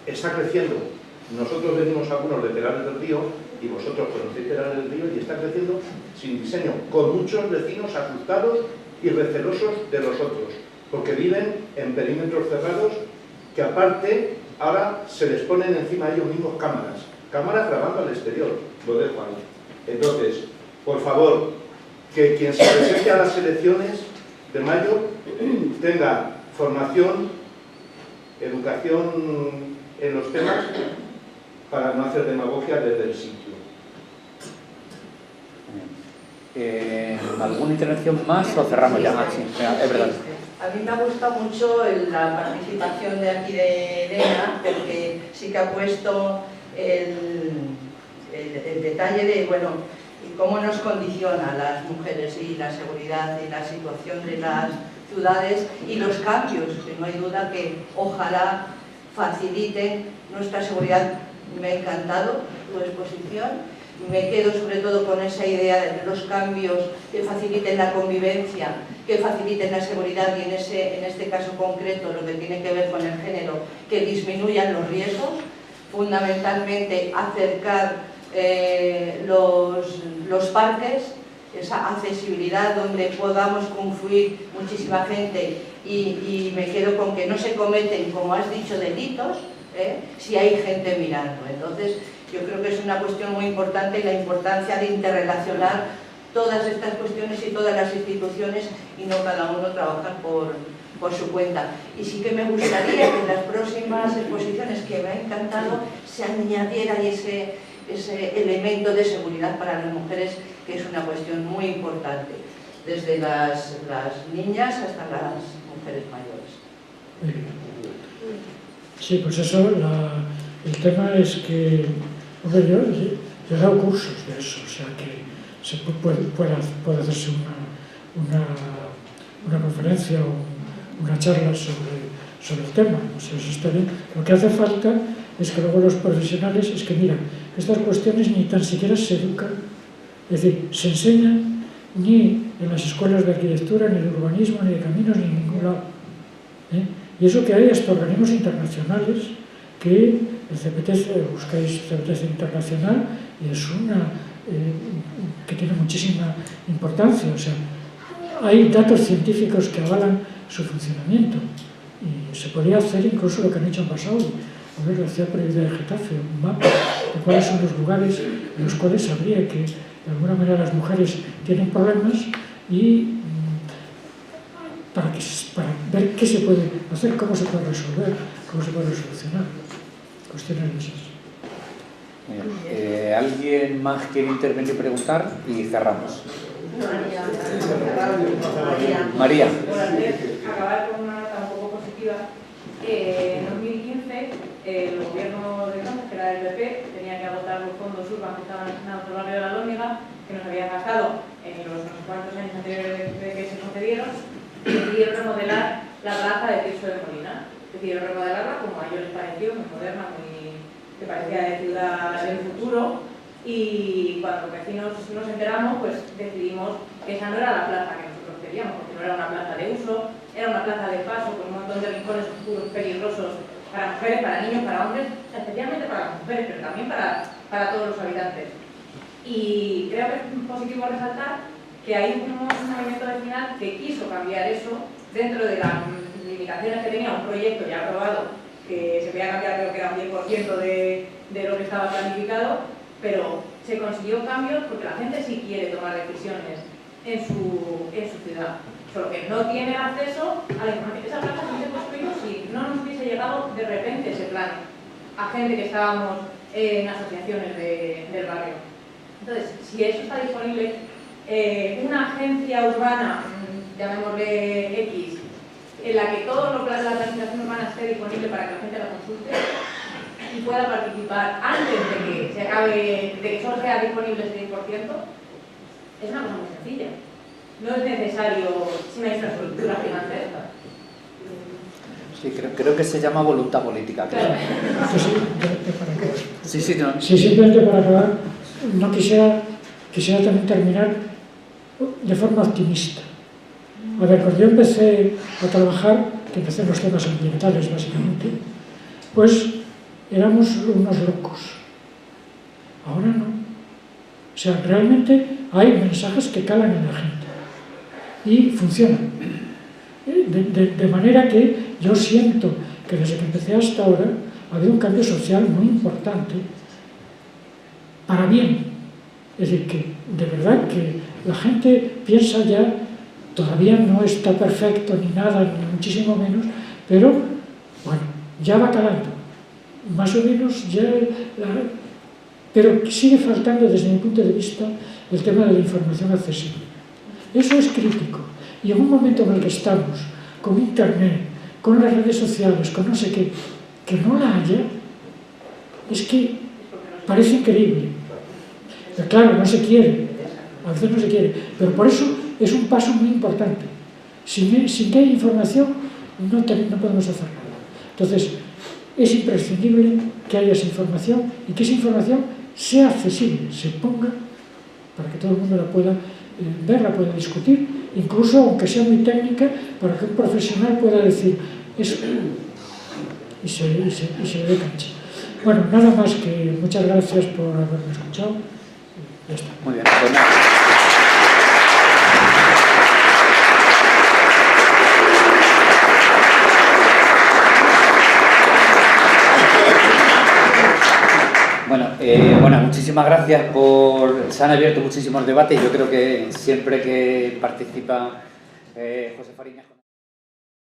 está creciendo. Nosotros venimos algunos de Perales del Río, y vosotros conocéis Perales del Río, y está creciendo sin diseño, con muchos vecinos asustados y recelosos de los otros, porque viven en perímetros cerrados, que aparte ahora se les ponen encima a ellos mismos cámaras grabando al exterior. Lo dejo ahí. Entonces, por favor, que quien se presente a las elecciones de mayo tenga formación, educación en los temas, para no hacer demagogia desde el sitio. ¿Alguna intervención más o cerramos ya? Sí, es verdad. A mí me ha gustado mucho la participación de aquí de Elena, porque sí que ha puesto el detalle de, bueno, cómo nos condiciona a las mujeres y la seguridad y la situación de las ciudades y los cambios, que no hay duda que ojalá faciliten nuestra seguridad. Me ha encantado tu exposición. Me quedo sobre todo con esa idea de los cambios que faciliten la convivencia, que faciliten la seguridad y en este caso concreto lo que tiene que ver con el género, que disminuyan los riesgos, fundamentalmente acercar los parques, esa accesibilidad donde podamos confluir muchísima gente y me quedo con que no se cometen, como has dicho, delitos si hay gente mirando. Entonces, yo creo que es una cuestión muy importante y la importancia de interrelacionar todas estas cuestiones y todas las instituciones y no cada uno trabajar por su cuenta. Y sí que me gustaría que en las próximas exposiciones, que me ha encantado, se añadiera ese elemento de seguridad para las mujeres, que es una cuestión muy importante, desde las niñas hasta las mujeres mayores. Sí, pues eso, el tema es que, hombre, yo he dado cursos de eso, o sea que se puede hacerse una conferencia o una charla sobre el tema, o sea, eso está bien. Lo que hace falta es que luego los profesionales, es que mira, estas cuestiones ni tan siquiera se educan, es decir, se enseñan ni en las escuelas de arquitectura, ni de urbanismo, ni de caminos, ni en ningún lado. Y eso que hay hasta organismos internacionales que el CPTC, buscáis CPTC internacional, y es una que tiene muchísima importancia, o sea, hay datos científicos que avalan su funcionamiento y se podría hacer incluso lo que han hecho en Basauri, la ciudad prohibida de Getafe, un mapa de cuáles son los lugares en los cuales sabría que de alguna manera las mujeres tienen problemas y para ver qué se puede hacer, cómo se puede resolver, cómo se puede solucionar. Cuestiones de esas. ¿Alguien más quiere intervenir y preguntar? Y cerramos. María. Acabar con una nota un poco positiva. En 2015, el gobierno de entonces, que era del PP, tenía que agotar los fondos urbanos que estaban destinados al barrio de la Lóndiga, que nos habían gastado en los no sé cuántos años anteriores de que se concedieron, y decidieron remodelar la plaza de Tirso de Molina. Decidieron remodelarla como a ellos les pareció, muy moderna, que parecía de ciudad del futuro. Y cuando los vecinos nos enteramos, pues decidimos que esa no era la plaza que nosotros queríamos, porque no era una plaza de uso, era una plaza de paso con un montón de rincones oscuros, peligrosos, para mujeres, para niños, para hombres, especialmente para las mujeres, pero también para todos los habitantes. Y creo que es positivo resaltar que hay un movimiento vecinal que quiso cambiar eso dentro de las limitaciones que tenía un proyecto ya aprobado, que se podía cambiar, creo que era un 10% de lo que estaba planificado, pero se consiguió cambios porque la gente sí quiere tomar decisiones en su ciudad, solo que no tiene acceso a la información. Esa plaza no se construyó si no nos hubiese llegado de repente ese plan a gente que estábamos en asociaciones del barrio. Entonces, si eso está disponible, una agencia urbana, llamémosle X, en la que toda la planificación urbana esté disponible para que la gente la consulte y pueda participar antes de que se acabe, de que solo sea disponible ese 10%, es una cosa muy sencilla. No es necesario una infraestructura gigantesca. Sí, creo que se llama voluntad política. Claro. Sí, simplemente para acabar, no quisiera también terminar de forma optimista. A ver, cuando yo empecé a trabajar, que empecé en los temas ambientales básicamente, pues éramos unos locos. Ahora no. O sea, realmente hay mensajes que calan en la gente y funcionan. De manera que yo siento que desde que empecé hasta ahora ha habido un cambio social muy importante para bien. Es decir, que de verdad que la gente piensa ya, todavía no está perfecto ni nada, ni muchísimo menos, pero bueno, ya va calando. Más o menos ya... Pero sigue faltando desde mi punto de vista el tema de la información accesible. Eso es crítico. Y en un momento en el que estamos, con internet, con las redes sociales, con no sé qué, que no la haya, es que parece increíble. Pero claro, no se quiere, a veces no se quiere, pero por eso es un paso muy importante. Sin que haya información no podemos hacer nada. Entonces, es imprescindible que haya esa información y que esa información sea accesible, se ponga para que todo el mundo la pueda ver, la pueda discutir, incluso aunque sea muy técnica, para que un profesional pueda decir eso y se le dé cancha. Bueno, nada más, que muchas gracias por haberme escuchado. Ya está. Muy bien. Bueno, muchísimas gracias se han abierto muchísimos debates. Yo creo que siempre que participa José Fariñas...